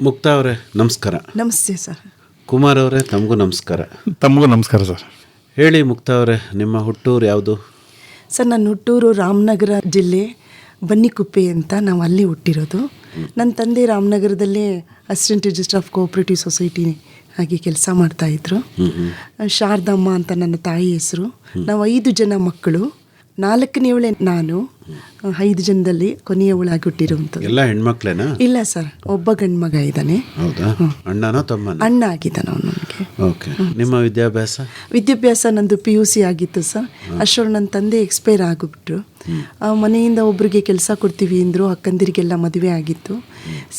ಮುಕ್ತಾ ಅವರೇ ನಮಸ್ಕಾರ. ನಮಸ್ತೆ ಸರ್. ಕುಮಾರ್ ಅವರೇ ತಮಗೂ ನಮಸ್ಕಾರ. ತಮಗೂ ನಮಸ್ಕಾರ ಸರ್. ಹೇಳಿ ಮುಕ್ತಾ ಅವರೇ, ನಿಮ್ಮ ಹುಟ್ಟೂರು ಯಾವುದು? ಸರ್ ನನ್ನ ಹುಟ್ಟೂರು ರಾಮನಗರ ಜಿಲ್ಲೆ ಬನ್ನಿಕುಪ್ಪೆ ಅಂತ, ನಾವು ಅಲ್ಲಿ ಹುಟ್ಟಿರೋದು. ನನ್ನ ತಂದೆ ರಾಮನಗರದಲ್ಲೇ assistant registrar of cooperative society ಆಗಿ ಕೆಲಸ ಮಾಡ್ತಾಯಿದ್ರು. ಶಾರದಮ್ಮ ಅಂತ ನನ್ನ ತಾಯಿ ಹೆಸರು. ನಾವು 5 ಜನ ಮಕ್ಕಳು, 4ನೇವಳೆ ನಾನು, 5 ಜನದಲ್ಲಿ ಕೊನೆಯವಳಾಗಿ ಹುಟ್ಟಿರುವಂಥದ್ದು. ಎಲ್ಲ ಹೆಣ್ಮಕ್ಳೇನಾ? ಇಲ್ಲ ಸರ್, ಒಬ್ಬ ಗಂಡು ಮಗ ಇದ್ದಾನೆ. ಹೌದಾ? ಅಣ್ಣನೋ ತಮ್ಮನ? ಅಣ್ಣ ಆಗಿದ್ದಾನೆ ಅವನು ನನಗೆ. ಓಕೆ. ನಿಮ್ಮ ವಿದ್ಯಾಭ್ಯಾಸ ನಂದು PUC ಆಗಿತ್ತು ಸರ್. ಅಷ್ಟೊಂದು ನನ್ನ ತಂದೆ ಎಕ್ಸ್ಪೈರ್ ಆಗಿಬಿಟ್ರು. ಮನೆಯಿಂದ ಒಬ್ರಿಗೆ ಕೆಲಸ ಕೊಡ್ತೀವಿ ಅಂದರು. ಅಕ್ಕಂದಿರಿಗೆಲ್ಲ ಮದುವೆ ಆಗಿತ್ತು.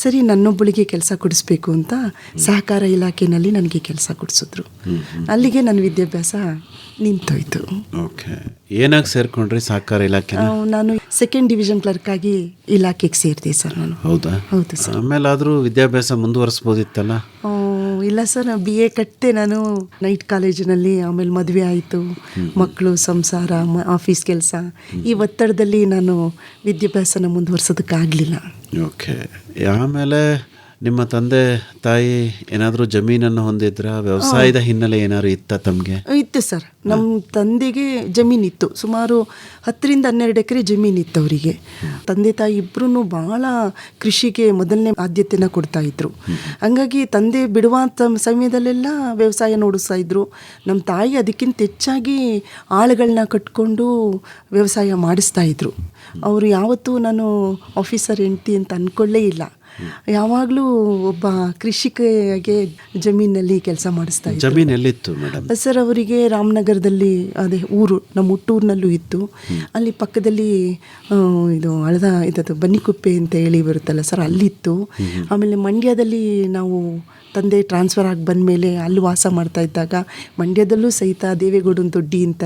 ಸರಿ, ನನ್ನೊಬ್ಬಳಿಗೆ ಕೆಲಸ ಕೊಡಿಸ್ಬೇಕು ಅಂತ ಸಹಕಾರ ಇಲಾಖೆಯಲ್ಲಿ ನನಗೆ ಕೆಲಸ ಕೊಡಿಸಿದ್ರು. ಅಲ್ಲಿಗೆ ನನ್ನ ವಿದ್ಯಾಭ್ಯಾಸ ನಿಂತೋಯ್ತು. ಓಕೆ. ಏನಾಗಿ ಸೇರ್ಕೊಂಡ್ರಿ ಸಹಕಾರ ಇಲಾಖೆ? ನಾನು 2nd ಡಿವಿಷನ್ ಕ್ಲರ್ಕ್ ಆಗಿ ಇಲಾಖೆಗೆ ಸೇರಿದೆ ಸರ್ ನಾನು. ಹೌದಾ? ಹೌದು ಸರ್. ಆಮೇಲೆ ಆದರೂ ವಿದ್ಯಾಭ್ಯಾಸ ಮುಂದುವರಿಸ್ಬೋದಿತ್ತಲ್ಲ? ಇಲ್ಲ ಸರ್, BA ಕಟ್ಟಿದೆ ನಾನು ನೈಟ್ ಕಾಲೇಜಿನಲ್ಲಿ. ಆಮೇಲೆ ಮದುವೆ ಆಯಿತು, ಮಕ್ಕಳು, ಸಂಸಾರ, ಆಫೀಸ್ ಕೆಲಸ, ಈ ಒತ್ತಡದಲ್ಲಿ ನಾನು ವಿದ್ಯಾಭ್ಯಾಸನ ಮುಂದುವರ್ಸೋದಕ್ಕಾಗಲಿಲ್ಲ. ಓಕೆ. ಆಮೇಲೆ ನಿಮ್ಮ ತಂದೆ ತಾಯಿ ಏನಾದರೂ ಜಮೀನನ್ನು ಹೊಂದಿದ್ರ? ವ್ಯವಸಾಯದ ಹಿನ್ನೆಲೆ ಏನಾದ್ರು ಇತ್ತ ತಮಗೆ? ಇತ್ತು ಸರ್. ನಮ್ಮ ತಂದೆಗೆ ಜಮೀನಿತ್ತು, ಸುಮಾರು 10ರಿಂದ 12 ಎಕರೆ ಜಮೀನಿತ್ತು ಅವರಿಗೆ. ತಂದೆ ತಾಯಿ ಇಬ್ಬರೂ ಭಾಳ ಕೃಷಿಗೆ ಮೊದಲನೇ ಆದ್ಯತೆನ ಕೊಡ್ತಾಯಿದ್ರು. ಹಂಗಾಗಿ ತಂದೆ ಬಿಡುವಂಥ ಸಮಯದಲ್ಲೆಲ್ಲ ವ್ಯವಸಾಯ ನೋಡಿಸ್ತಾ ಇದ್ರು. ನಮ್ಮ ತಾಯಿ ಅದಕ್ಕಿಂತ ಹೆಚ್ಚಾಗಿ ಆಳುಗಳನ್ನ ಕಟ್ಕೊಂಡು ವ್ಯವಸಾಯ ಮಾಡಿಸ್ತಾ ಇದ್ರು. ಅವರು ಯಾವತ್ತೂ ನಾನು ಆಫೀಸರ್ ಹೆಂಡ್ತಿ ಅಂತ ಅಂದ್ಕೊಳ್ಳೇ ಇಲ್ಲ. ಯಾವಾಗಲೂ ಒಬ್ಬ ಕೃಷಿಕಗೆ ಜಮೀನಲ್ಲಿ ಕೆಲಸ ಮಾಡಿಸ್ತಾ ಇದ್ರು. ಜಮೀನು ಎಲ್ಲಿತ್ತು ಮೇಡಮ್? ಸರ್, ಅವರಿಗೆ ರಾಮನಗರದಲ್ಲಿ, ಅದೇ ಊರು ನಮ್ಮ ಹುಟ್ಟೂರಿನಲ್ಲೂ ಇತ್ತು. ಅಲ್ಲಿ ಪಕ್ಕದಲ್ಲಿ ಇದದು ಬನ್ನಿಕುಪ್ಪೆ ಅಂತ ಹೇಳಿ ಬರುತ್ತಲ್ಲ ಸರ್, ಅಲ್ಲಿತ್ತು. ಆಮೇಲೆ ಮಂಡ್ಯದಲ್ಲಿ ನಾವು ತಂದೆ ಟ್ರಾನ್ಸ್ಫರ್ ಆಗಿ ಬಂದಮೇಲೆ ಅಲ್ಲಿ ವಾಸ ಮಾಡ್ತಾ ಇದ್ದಾಗ ಮಂಡ್ಯದಲ್ಲೂ ಸಹಿತ ದೇವೇಗೌಡನ ದೊಡ್ಡಿ ಅಂತ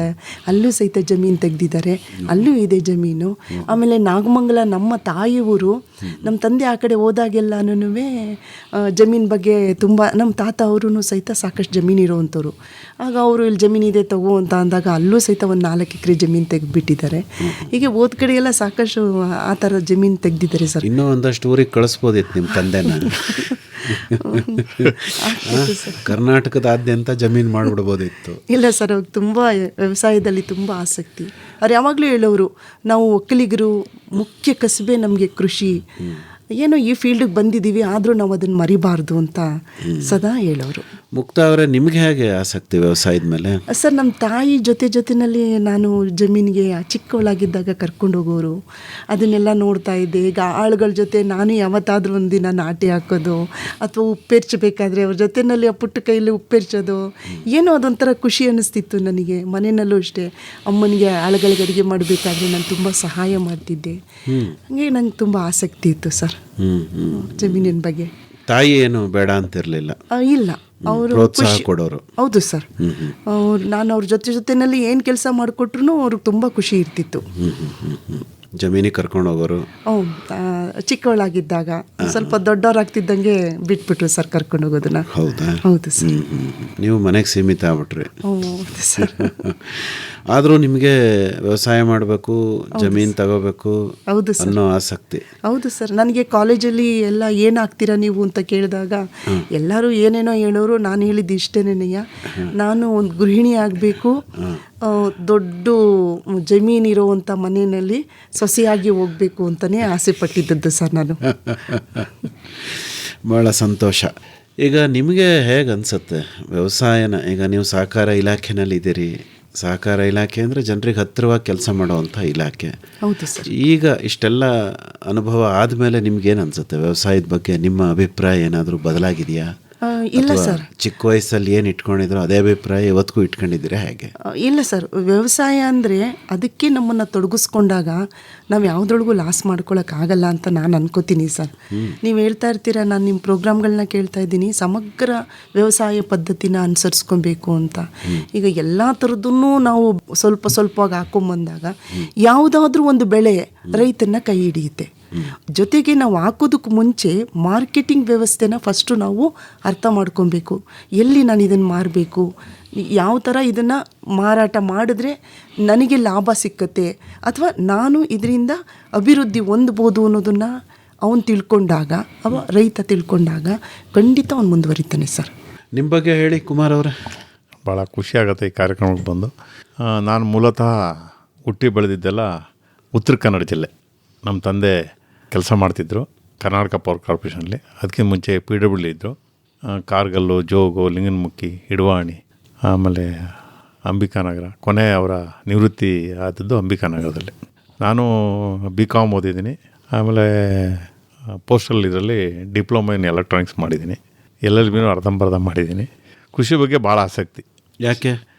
ಅಲ್ಲೂ ಸಹಿತ ಜಮೀನು ತೆಗೆದಿದ್ದಾರೆ, ಅಲ್ಲೂ ಇದೆ ಜಮೀನು. ಆಮೇಲೆ ನಾಗಮಂಗಲ ನಮ್ಮ ತಾಯಿ ಊರು. ನಮ್ಮ ತಂದೆ ಆ ಕಡೆ ಹೋದಾಗೆಲ್ಲನೂ ಜಮೀನು ಬಗ್ಗೆ ತುಂಬ, ನಮ್ಮ ತಾತ ಅವರು ಸಹಿತ ಸಾಕಷ್ಟು ಜಮೀನು ಇರೋವಂಥವ್ರು. ಆಗ ಅವರು ಇಲ್ಲಿ ಜಮೀನಿದೆ ತಗೋ ಅಂತ ಅಂದಾಗ ಅಲ್ಲೂ ಸಹಿತ ಒಂದು 4 ಎಕರೆ ಜಮೀನು ತೆಗೆದುಬಿಟ್ಟಿದ್ದಾರೆ. ಹೀಗೆ ಹೋದ ಕಡೆ ಎಲ್ಲ ಸಾಕಷ್ಟು ಆ ಥರ ಜಮೀನು ತೆಗೆದಿದ್ದಾರೆ ಸರ್. ಇನ್ನೂ ಒಂದಷ್ಟು ಊರಿಗೆ ಕಳಿಸ್ಬೋದಿತ್ತು ನಿಮ್ಮ ತಂದೆನ. ಕರ್ನಾಟಕದಾದ್ಯಂತ ಜಮೀನು ಮಾಡಿಬಿಡ್ಬೋದಿತ್ತು. ಇಲ್ಲ ಸರ್, ಅವ್ರಿಗೆ ತುಂಬ ವ್ಯವಸಾಯದಲ್ಲಿ ತುಂಬ ಆಸಕ್ತಿ. ಅವ್ರು ಯಾವಾಗಲೂ ಹೇಳೋರು, ನಾವು ಒಕ್ಕಲಿಗರು, ಮುಖ್ಯ ಕಸುಬೆ ನಮಗೆ ಕೃಷಿ. ಏನೋ ಈ ಫೀಲ್ಡಿಗೆ ಬಂದಿದ್ದೀವಿ, ಆದರೂ ನಾವು ಅದನ್ನು ಮರಿಬಾರ್ದು ಅಂತ ಸದಾ ಹೇಳೋರು. ಮುಕ್ತಾ ಅವರೇ, ನಿಮಗೆ ಹೇಗೆ ಆಸಕ್ತಿ ವ್ಯವಸಾಯದ ಮೇಲೆ? ಸರ್, ನಮ್ಮ ತಾಯಿ ಜೊತೆನಲ್ಲಿ ನಾನು ಜಮೀನಿಗೆ ಚಿಕ್ಕವಳಾಗಿದ್ದಾಗ ಕರ್ಕೊಂಡು ಹೋಗೋರು, ಅದನ್ನೆಲ್ಲ ನೋಡ್ತಾ ಇದ್ದೆ. ಈಗ ಆಳುಗಳ ಜೊತೆ ನಾನು ಯಾವತ್ತಾದರೂ ಒಂದಿನ ನಾಟಿ ಹಾಕೋದು ಅಥವಾ ಉಪ್ಪೆರ್ಚಬೇಕಾದ್ರೆ ಅವ್ರ ಜೊತೆಯಲ್ಲಿ ಆ ಪುಟ್ಟ ಕೈಯಲ್ಲಿ ಉಪ್ಪೆರ್ಚೋದು, ಏನೋ ಅದೊಂಥರ ಖುಷಿ ಅನ್ನಿಸ್ತಿತ್ತು ನನಗೆ. ಮನೆಯಲ್ಲೂ ಅಷ್ಟೇ, ಅಮ್ಮನಿಗೆ ಆಳುಗಳಿಗೆ ಅಡುಗೆ ಮಾಡಬೇಕಾದ್ರೆ ನಾನು ತುಂಬ ಸಹಾಯ ಮಾಡ್ತಿದ್ದೆ. ಹಾಗೆ ನಂಗೆ ತುಂಬ ಆಸಕ್ತಿ ಇತ್ತು ಸರ್ ಜಮೀನಿನ ಬಗ್ಗೆ. ತಾಯಿ ಏನು ಬೇಡ ಅಂತಿರಲಿಲ್ಲ? ಇಲ್ಲ, ಅವರು ಪ್ರೋತ್ಸಾಹ ಕೊಡೋರು. ಹೌದು ಸರ್. ನಾನು ಅವ್ರ ಜೊತೆನಲ್ಲಿ ಏನು ಕೆಲಸ ಮಾಡಿಕೊಟ್ರು ಅವ್ರಿಗೆ ತುಂಬ ಖುಷಿ ಇರ್ತಿತ್ತು. ಜಮೀನಿಗೆ ಕರ್ಕೊಂಡು ಹೋಗೋರು? ಚಿಕ್ಕವಳಾಗಿದ್ದಾಗ. ಸ್ವಲ್ಪ ದೊಡ್ಡವರಾಗ್ತಿದ್ದಂಗೆ ಬಿಟ್ಬಿಟ್ರು ಸರ್ ಕರ್ಕೊಂಡು ಹೋಗೋದನ್ನ. ಹೌದಾ? ಹೌದು ಸರ್. ನೀವು ಮನೆಗೆ ಸೀಮಿತ ಆಗ್ಬಿಟ್ರಿ. ಹೌದು ಸರ್. ಆದರೂ ನಿಮಗೆ ವ್ಯವಸಾಯ ಮಾಡಬೇಕು, ಜಮೀನು ತಗೋಬೇಕು ಅನ್ನೋ ಆಸಕ್ತಿ? ಹೌದು ಸರ್. ನನಗೆ ಕಾಲೇಜಲ್ಲಿ ಎಲ್ಲ ಏನಾಗ್ತೀರಾ ನೀವು ಅಂತ ಕೇಳಿದಾಗ ಎಲ್ಲರೂ ಏನೇನೋ ಹೇಳೋರು. ನಾನು ಹೇಳಿದ್ದು ಇಷ್ಟೇನೇನಯ್ಯ, ನಾನು ಒಂದು ಗೃಹಿಣಿ ಆಗಬೇಕು, ದೊಡ್ಡ ಜಮೀನಿರುವಂಥ ಮನೆಯಲ್ಲಿ ಸೊಸೆಯಾಗಿ ಹೋಗಬೇಕು ಅಂತಲೇ ಆಸೆ ಪಟ್ಟಿದ್ದದ್ದು ಸರ್ ನಾನು. ಭಾಳ ಸಂತೋಷ. ಈಗ ನಿಮಗೆ ಹೇಗೆ ಅನಿಸುತ್ತೆ ವ್ಯವಸಾಯನ? ಈಗ ನೀವು ಸಹಕಾರ ಇಲಾಖೆನಲ್ಲಿ ಇದ್ದೀರಿ. ಸಹಕಾರ ಇಲಾಖೆ ಅಂದರೆ ಜನರಿಗೆ ಹತ್ತಿರವಾಗಿ ಕೆಲಸ ಮಾಡುವಂಥ ಇಲಾಖೆ. ಹೌದು ಸರ್. ಈಗ ಇಷ್ಟೆಲ್ಲ ಅನುಭವ ಆದಮೇಲೆ ನಿಮ್ಗೇನು ಅನಿಸುತ್ತೆ ವ್ಯವಸಾಯದ ಬಗ್ಗೆ? ನಿಮ್ಮ ಅಭಿಪ್ರಾಯ ಏನಾದರೂ ಬದಲಾಗಿದೆಯಾ? ಇಲ್ಲ ಸರ್. ಚಿಕ್ಕ ವಯಸ್ಸಲ್ಲಿ ಏನು ಇಟ್ಕೊಂಡಿದ್ರು ಅದೇ ಅಭಿಪ್ರಾಯ ಇವತ್ತಿಗೂ ಇಟ್ಕೊಂಡಿದ್ದೀರಾ ಹೇಗೆ? ಇಲ್ಲ ಸರ್, ವ್ಯವಸಾಯ ಅಂದರೆ ಅದಕ್ಕೆ ನಮ್ಮನ್ನು ತೊಡಗಿಸ್ಕೊಂಡಾಗ ನಾವು ಯಾವುದ್ರೊಳಗೂ ಲಾಸ್ ಮಾಡ್ಕೊಳಕ್ಕಾಗಲ್ಲ ಅಂತ ನಾನು ಅನ್ಕೋತೀನಿ ಸರ್. ನೀವು ಹೇಳ್ತಾ ಇರ್ತೀರ, ನಾನು ನಿಮ್ಮ ಪ್ರೋಗ್ರಾಮ್ಗಳನ್ನ ಕೇಳ್ತಾ ಇದ್ದೀನಿ, ಸಮಗ್ರ ವ್ಯವಸಾಯ ಪದ್ಧತಿನ ಅನುಸರಿಸ್ಕೊಬೇಕು ಅಂತ. ಈಗ ಎಲ್ಲ ಥರದ್ದನ್ನು ನಾವು ಸ್ವಲ್ಪವಾಗಿ ಹಾಕೊಂಬಂದಾಗ ಯಾವುದಾದ್ರೂ ಒಂದು ಬೆಳೆ ರೈತನ ಕೈ ಹಿಡಿಯುತ್ತೆ. ಜೊತೆಗೆ ನಾವು ಹಾಕೋದಕ್ಕೆ ಮುಂಚೆ ಮಾರ್ಕೆಟಿಂಗ್ ವ್ಯವಸ್ಥೆನ ಫಸ್ಟು ನಾವು ಅರ್ಥ ಮಾಡ್ಕೊಬೇಕು. ಎಲ್ಲಿ ನಾನು ಇದನ್ನು ಮಾರಬೇಕು, ಯಾವ ಥರ ಇದನ್ನು ಮಾರಾಟ ಮಾಡಿದ್ರೆ ನನಗೆ ಲಾಭ ಸಿಕ್ಕತ್ತೆ ಅಥವಾ ನಾನು ಇದರಿಂದ ಅಭಿವೃದ್ಧಿ ಹೊಂದ್ಬೋದು ಅನ್ನೋದನ್ನು ಅವನು ತಿಳ್ಕೊಂಡಾಗ, ರೈತ ತಿಳ್ಕೊಂಡಾಗ ಖಂಡಿತ ಅವ್ನು ಮುಂದುವರಿತಾನೆ ಸರ್. ನಿಮ್ಮ ಬಗ್ಗೆ ಹೇಳಿ ಕುಮಾರ್ ಅವರೇ. ಭಾಳ ಖುಷಿಯಾಗುತ್ತೆ ಈ ಕಾರ್ಯಕ್ರಮಕ್ಕೆ ಬಂದು. ನಾನು ಮೂಲತಃ ಹುಟ್ಟಿ ಬೆಳೆದಿದ್ದೆಲ್ಲ ಉತ್ತರ ಕನ್ನಡ ಜಿಲ್ಲೆ. ನಮ್ಮ ತಂದೆ ಕೆಲಸ ಮಾಡ್ತಿದ್ದರು ಕರ್ನಾಟಕ ಪವರ್ ಕಾರ್ಪೊರೇಷನಲ್ಲಿ. ಅದಕ್ಕಿಂತ ಮುಂಚೆ PWD ಇದ್ದರು. ಕಾರ್ಗಲ್ಲು, ಜೋಗು, ಲಿಂಗನಮುಖಿ, ಇಡವಾಣಿ, ಆಮೇಲೆ ಅಂಬಿಕಾನಗರ. ಕೊನೆ ಅವರ ನಿವೃತ್ತಿ ಆದದ್ದು ಅಂಬಿಕಾನಗರದಲ್ಲಿ. ನಾನು BCom ಓದಿದ್ದೀನಿ. ಆಮೇಲೆ ಪೋಸ್ಟಲ್ ಇದರಲ್ಲಿ ಡಿಪ್ಲೊಮಾ ಇನ್ ಎಲೆಕ್ಟ್ರಾನಿಕ್ಸ್ ಮಾಡಿದ್ದೀನಿ. LLBನೂ ಅರ್ಧಂಬರ್ಧ ಮಾಡಿದ್ದೀನಿ. ಕೃಷಿ ಬಗ್ಗೆ ಭಾಳ ಆಸಕ್ತಿ. ಯಾಕೆ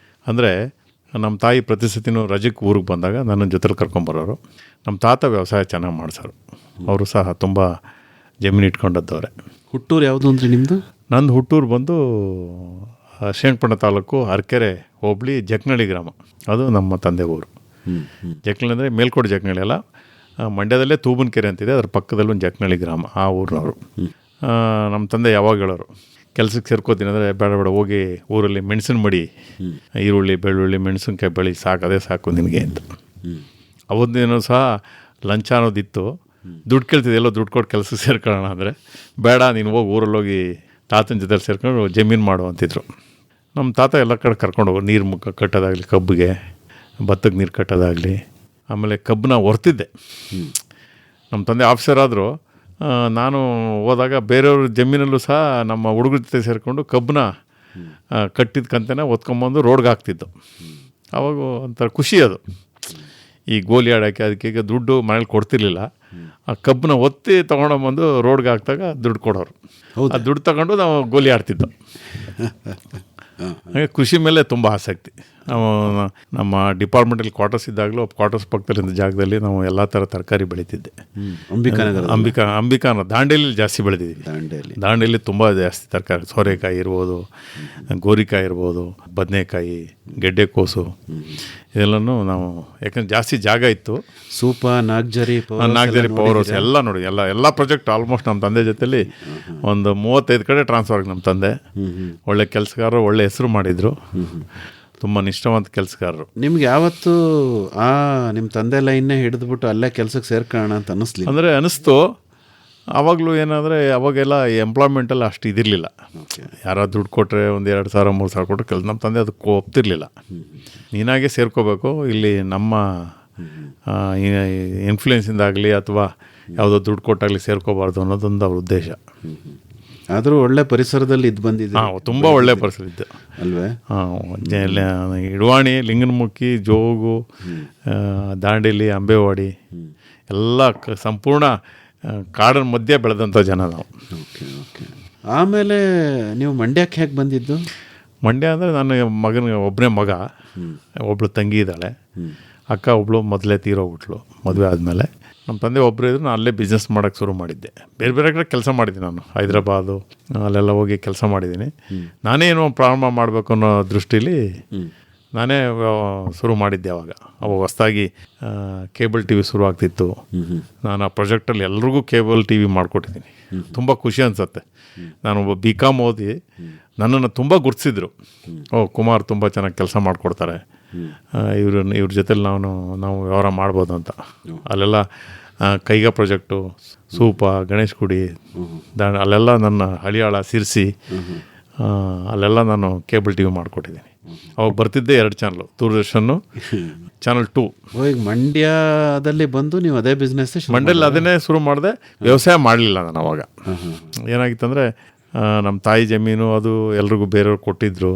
ಅಂದರೆ ನಮ್ಮ ತಾಯಿ ಪ್ರತಿ ಸತಿನೂ ರಜಕ್ಕೆ ಊರಿಗೆ ಬಂದಾಗ ನನ್ನ ಜೊತೆಲಿ ಕರ್ಕೊಂಬರೋರು. ನಮ್ಮ ತಾತ ವ್ಯವಸಾಯ ಚೆನ್ನಾಗಿ ಮಾಡಿಸೋರು. ಅವರು ಸಹ ತುಂಬ ಜಮೀನು ಇಟ್ಕೊಂಡದ್ದವ್ರೆ. ಹುಟ್ಟೂರು ಯಾವುದು ಅಂದರೆ ನಿಮ್ಮದು? ನಂದು ಹುಟ್ಟೂರು ಬಂದು ಶ್ರೀರಂಗಪಟ್ಟಣ ತಾಲೂಕು ಅರಕೆರೆ ಹೋಬಳಿ ಜಕ್ನಳ್ಳಿ ಗ್ರಾಮ. ಅದು ನಮ್ಮ ತಂದೆ ಊರು. ಜಕ್ನಳ್ಳಿ ಅಂದರೆ ಮೇಲ್ಕೋಟೆ ಜಕ್ನಳ್ಳಿ ಅಲ್ಲ, ಮಂಡ್ಯದಲ್ಲೇ ತೂಬನಕೆರೆ ಅಂತಿದೆ, ಅದರ ಪಕ್ಕದಲ್ಲೂ ಒಂದು ಜಕ್ನಳ್ಳಿ ಗ್ರಾಮ, ಆ ಊರಿನವರು. ನಮ್ಮ ತಂದೆ ಯಾವಾಗ ಹೇಳೋರು, ಕೆಲಸಕ್ಕೆ ಸೇರ್ಕೋತೀನಿ ಅಂದರೆ ಬೇಡ ಬೇಡ ಹೋಗಿ ಊರಲ್ಲಿ ಮೆಣಸಿನ ಮಡಿ, ಈರುಳ್ಳಿ, ಬೆಳ್ಳುಳ್ಳಿ, ಮೆಣಸಿನ್ಕಾಯಿ ಬೆಳಿ, ಸಾಕು, ಅದೇ ಸಾಕು ನಿನಗೆ ಅಂತ. ಅವತ್ತೇನೂ ಸಹ ಲಂಚ ಅನ್ನೋದಿತ್ತು. ದುಡ್ಡು ಕೇಳ್ತಿದ್ದೆ, ಎಲ್ಲೋ ದುಡ್ಡು ಕೊಟ್ಟು ಕೆಲಸಕ್ಕೆ ಸೇರ್ಕೊಳ್ಳೋಣ ಅಂದರೆ ಬೇಡ, ನೀನು ಹೋಗಿ ಊರಲ್ಲಿ ಹೋಗಿ ತಾತನ ಜೊತೆ ಸೇರ್ಕೊಂಡು ಜಮೀನು ಮಾಡು ಅಂತಿದ್ರು. ನಮ್ಮ ತಾತ ಎಲ್ಲ ಕಡೆ ಕರ್ಕೊಂಡು ಹೋಗೋರು. ನೀರು ಕಟ್ಟೋದಾಗಲಿ, ಕಬ್ಬಿಗೆ, ಭತ್ತಕ್ಕೆ ನೀರು ಕಟ್ಟೋದಾಗಲಿ. ಆಮೇಲೆ ಕಬ್ಬನ್ನ ಹೊರ್ತಿದ್ದೆ. ನಮ್ಮ ತಂದೆ ಆಫೀಸರ್ ಆದರೂ ನಾನು ಹೋದಾಗ ಬೇರೆಯವ್ರ ಜಮೀನಲ್ಲೂ ಸಹ ನಮ್ಮ ಹುಡುಗರ ಜೊತೆ ಸೇರಿಕೊಂಡು ಕಬ್ಬನ್ನ ಕಟ್ಟಿದ ಕಂತೆನ ಒತ್ಕೊಂಬಂದು ರೋಡ್ಗೆ ಹಾಕ್ತಿದ್ದು. ಆವಾಗ ಒಂಥರ ಖುಷಿ ಅದು. ಈ ಗೋಲಿ ಆಡೋಕ್ಕೆ ಅದಕ್ಕೆ ಈಗ ದುಡ್ಡು ಮನೇಲಿ ಕೊಡ್ತಿರ್ಲಿಲ್ಲ. ಆ ಕಬ್ಬನ್ನ ಒತ್ತಿ ತೊಗೊಂಡೋಗ್ಬಂದು ರೋಡ್ಗೆ ಹಾಕಿದಾಗ ದುಡ್ಡು ಕೊಡೋರು. ಆ ದುಡ್ಡು ತಗೊಂಡು ನಾವು ಗೋಲಿ ಆಡ್ತಿದ್ದೋ. ಹಾಗೆ ಕೃಷಿ ಮೇಲೆ ತುಂಬ ಆಸಕ್ತಿ. ನಾವು ನಮ್ಮ ಡಿಪಾರ್ಟ್ಮೆಂಟಲ್ಲಿ ಕ್ವಾರ್ಟರ್ಸ್ ಇದ್ದಾಗಲೂ ಕ್ವಾರ್ಟರ್ಸ್ ಪಕ್ಕದಲ್ಲಿದ್ದ ಜಾಗದಲ್ಲಿ ನಾವು ಎಲ್ಲ ಥರ ತರಕಾರಿ ಬೆಳೀತಿದ್ದೆ. ಅಂಬಿಕಾನ ದಾಂಡೇಲಿ ಜಾಸ್ತಿ ಬೆಳೆದಿದ್ದೀವಿ. ದಾಂಡೇಲಿ ತುಂಬ ಜಾಸ್ತಿ ತರಕಾರಿ, ಸೋರೆಕಾಯಿ ಇರ್ಬೋದು, ಗೋರಿಕಾಯಿ ಇರ್ಬೋದು, ಬದನೆಕಾಯಿ, ಗೆಡ್ಡೆಕೋಸು, ಇದೆಲ್ಲನೂ ನಾವು, ಯಾಕಂದ್ರೆ ಜಾಸ್ತಿ ಜಾಗ ಇತ್ತು. ಸೂಪ, ನಾಗ್ಜರಿ, ಪವರ್ ಹೌಸ್ ಎಲ್ಲ ನೋಡಿ, ಎಲ್ಲ ಪ್ರಾಜೆಕ್ಟ್ ಆಲ್ಮೋಸ್ಟ್ ನಮ್ಮ ತಂದೆ ಜೊತೆಲಿ ಒಂದು 35 ಕಡೆ ಟ್ರಾನ್ಸ್ಫರ್ ಆಗಿ. ನಮ್ಮ ತಂದೆ ಒಳ್ಳೆ ಕೆಲಸಗಾರರು, ಒಳ್ಳೆ ಹೆಸರು ಮಾಡಿದರು, ತುಂಬ ನಿಷ್ಠಾವಂತ ಕೆಲಸಗಾರರು. ನಿಮ್ಗೆ ಯಾವತ್ತು ನಿಮ್ಮ ತಂದೆ ಲೈನ್ನೇ ಹಿಡಿದ್ಬಿಟ್ಟು ಅಲ್ಲೇ ಕೆಲಸಕ್ಕೆ ಸೇರ್ಕೊಳ್ಳೋಣ ಅಂತ ಅನ್ನಿಸ್ಲಿಲ್ಲ? ಅಂದರೆ ಅನ್ನಿಸ್ತು. ಆವಾಗಲೂ ಏನಾದರೆ ಅವಾಗೆಲ್ಲ ಎಂಪ್ಲಾಯ್ಮೆಂಟಲ್ಲಿ ಅಷ್ಟು ಇದಿರಲಿಲ್ಲ. ಯಾರೋ ದುಡ್ಡು ಕೊಟ್ಟರೆ ಒಂದು 2,000 3,000 ಕೊಟ್ಟರೆ ಕೆಲಸ. ನಮ್ಮ ತಂದೆ ಅದಕ್ಕೆ ಒಪ್ತಿರ್ಲಿಲ್ಲ. ನೀನಾಗೆ ಸೇರ್ಕೋಬೇಕು, ಇಲ್ಲಿ ನಮ್ಮ ಇನ್ಫ್ಲೂಯೆನ್ಸಿಂದಾಗಲಿ ಅಥವಾ ಯಾವುದೋ ದುಡ್ಡು ಕೊಟ್ಟಾಗಲಿ ಸೇರ್ಕೋಬಾರ್ದು ಅನ್ನೋದೊಂದು ಅವ್ರ ಉದ್ದೇಶ. ಆದರೂ ಒಳ್ಳೆ ಪರಿಸರದಲ್ಲಿ ಇದು ಬಂದಿದೆ. ತುಂಬ ಒಳ್ಳೆ ಪರಿಸರ ಇದ್ದು ಅಲ್ವೇ? ಇಡವಾಣಿ, ಲಿಂಗನಮುಖಿ, ಜೋಗು, ದಾಂಡೇಲಿ, ಅಂಬೇವಾಡಿ ಎಲ್ಲ ಸಂಪೂರ್ಣ ಕಾಡಿನ ಮಧ್ಯೆ ಬೆಳೆದಂಥ ಜನ ನಾವು. ಆಮೇಲೆ ನೀವು ಮಂಡ್ಯಕ್ಕೆ ಹೇಗೆ ಬಂದಿದ್ದು? ಮಂಡ್ಯ ಅಂದರೆ ನನ್ನ ಒಬ್ಬನೇ ಮಗ, ಒಬ್ಳು ತಂಗಿ ಇದ್ದಾಳೆ, ಅಕ್ಕ ಒಬ್ಬಳು ಮೊದಲೇ ತೀರೋಗ್ಬಿಟ್ಲು ಮದುವೆ ಆದಮೇಲೆ. ನಮ್ಮ ತಂದೆ ಒಬ್ಬರು ಇದ್ರು, ನಾನು ಅಲ್ಲೇ ಬಿಸ್ನೆಸ್ ಮಾಡೋಕ್ಕೆ ಶುರು ಮಾಡಿದ್ದೆ. ಬೇರೆ ಬೇರೆ ಕಡೆ ಕೆಲಸ ಮಾಡಿದ್ದೀನಿ ನಾನು, ಹೈದ್ರಾಬಾದು ಅಲ್ಲೆಲ್ಲ ಹೋಗಿ ಕೆಲಸ ಮಾಡಿದ್ದೀನಿ. ನಾನೇ ಏನೋ ಪ್ರಾರಂಭ ಮಾಡಬೇಕು ಅನ್ನೋ ದೃಷ್ಟಿಲಿ ನಾನೇ ಶುರು ಮಾಡಿದ್ದೆ. ಅವಾಗ ಹೊಸದಾಗಿ ಕೇಬಲ್ TV ಶುರು ಆಗ್ತಿತ್ತು. ನಾನು ಆ ಪ್ರಾಜೆಕ್ಟಲ್ಲಿ ಎಲ್ರಿಗೂ ಕೇಬಲ್ TV ಮಾಡಿಕೊಟ್ಟಿದ್ದೀನಿ. ತುಂಬ ಖುಷಿ ಅನಿಸುತ್ತೆ. ನಾನೊಬ್ಬ BCom ಓದಿ ನನ್ನನ್ನು ತುಂಬ ಗುರ್ತಿಸಿದ್ರು. ಕುಮಾರ್ ತುಂಬ ಚೆನ್ನಾಗಿ ಕೆಲಸ ಮಾಡಿಕೊಡ್ತಾರೆ, ಇವ್ರ ಜೊತೆಲಿ ನಾವು ವ್ಯವಹಾರ ಮಾಡ್ಬೋದು ಅಂತ. ಅಲ್ಲೆಲ್ಲ ಕೈಗಾ ಪ್ರಾಜೆಕ್ಟು, ಸೂಪ, ಗಣೇಶ್ ಗುಡಿ, ಅಲ್ಲೆಲ್ಲ ನನ್ನ ಹಳಿಯಾಳ, ಸಿರ್ಸಿ, ಅಲ್ಲೆಲ್ಲ ನಾನು ಕೇಬಲ್ TV ಮಾಡಿಕೊಟ್ಟಿದ್ದೀನಿ. ಅವಾಗ ಬರ್ತಿದ್ದೆ 2 ಚಾನಲು, ದೂರದರ್ಶನ, ಚಾನಲ್ 2. ಈಗ ಮಂಡ್ಯದಲ್ಲಿ ಬಂದು ನೀವು ಅದೇ ಬಿಸ್ನೆಸ್? ಮಂಡ್ಯಲ್ಲಿ ಅದನ್ನೇ ಶುರು ಮಾಡಿದೆ. ವ್ಯವಸಾಯ ಮಾಡಲಿಲ್ಲ ನಾನು ಅವಾಗ. ಏನಾಗಿತ್ತಂದರೆ ನಮ್ಮ ತಾಯಿ ಜಮೀನು ಅದು ಎಲ್ರಿಗೂ ಬೇರೆಯವ್ರು ಕೊಟ್ಟಿದ್ರು,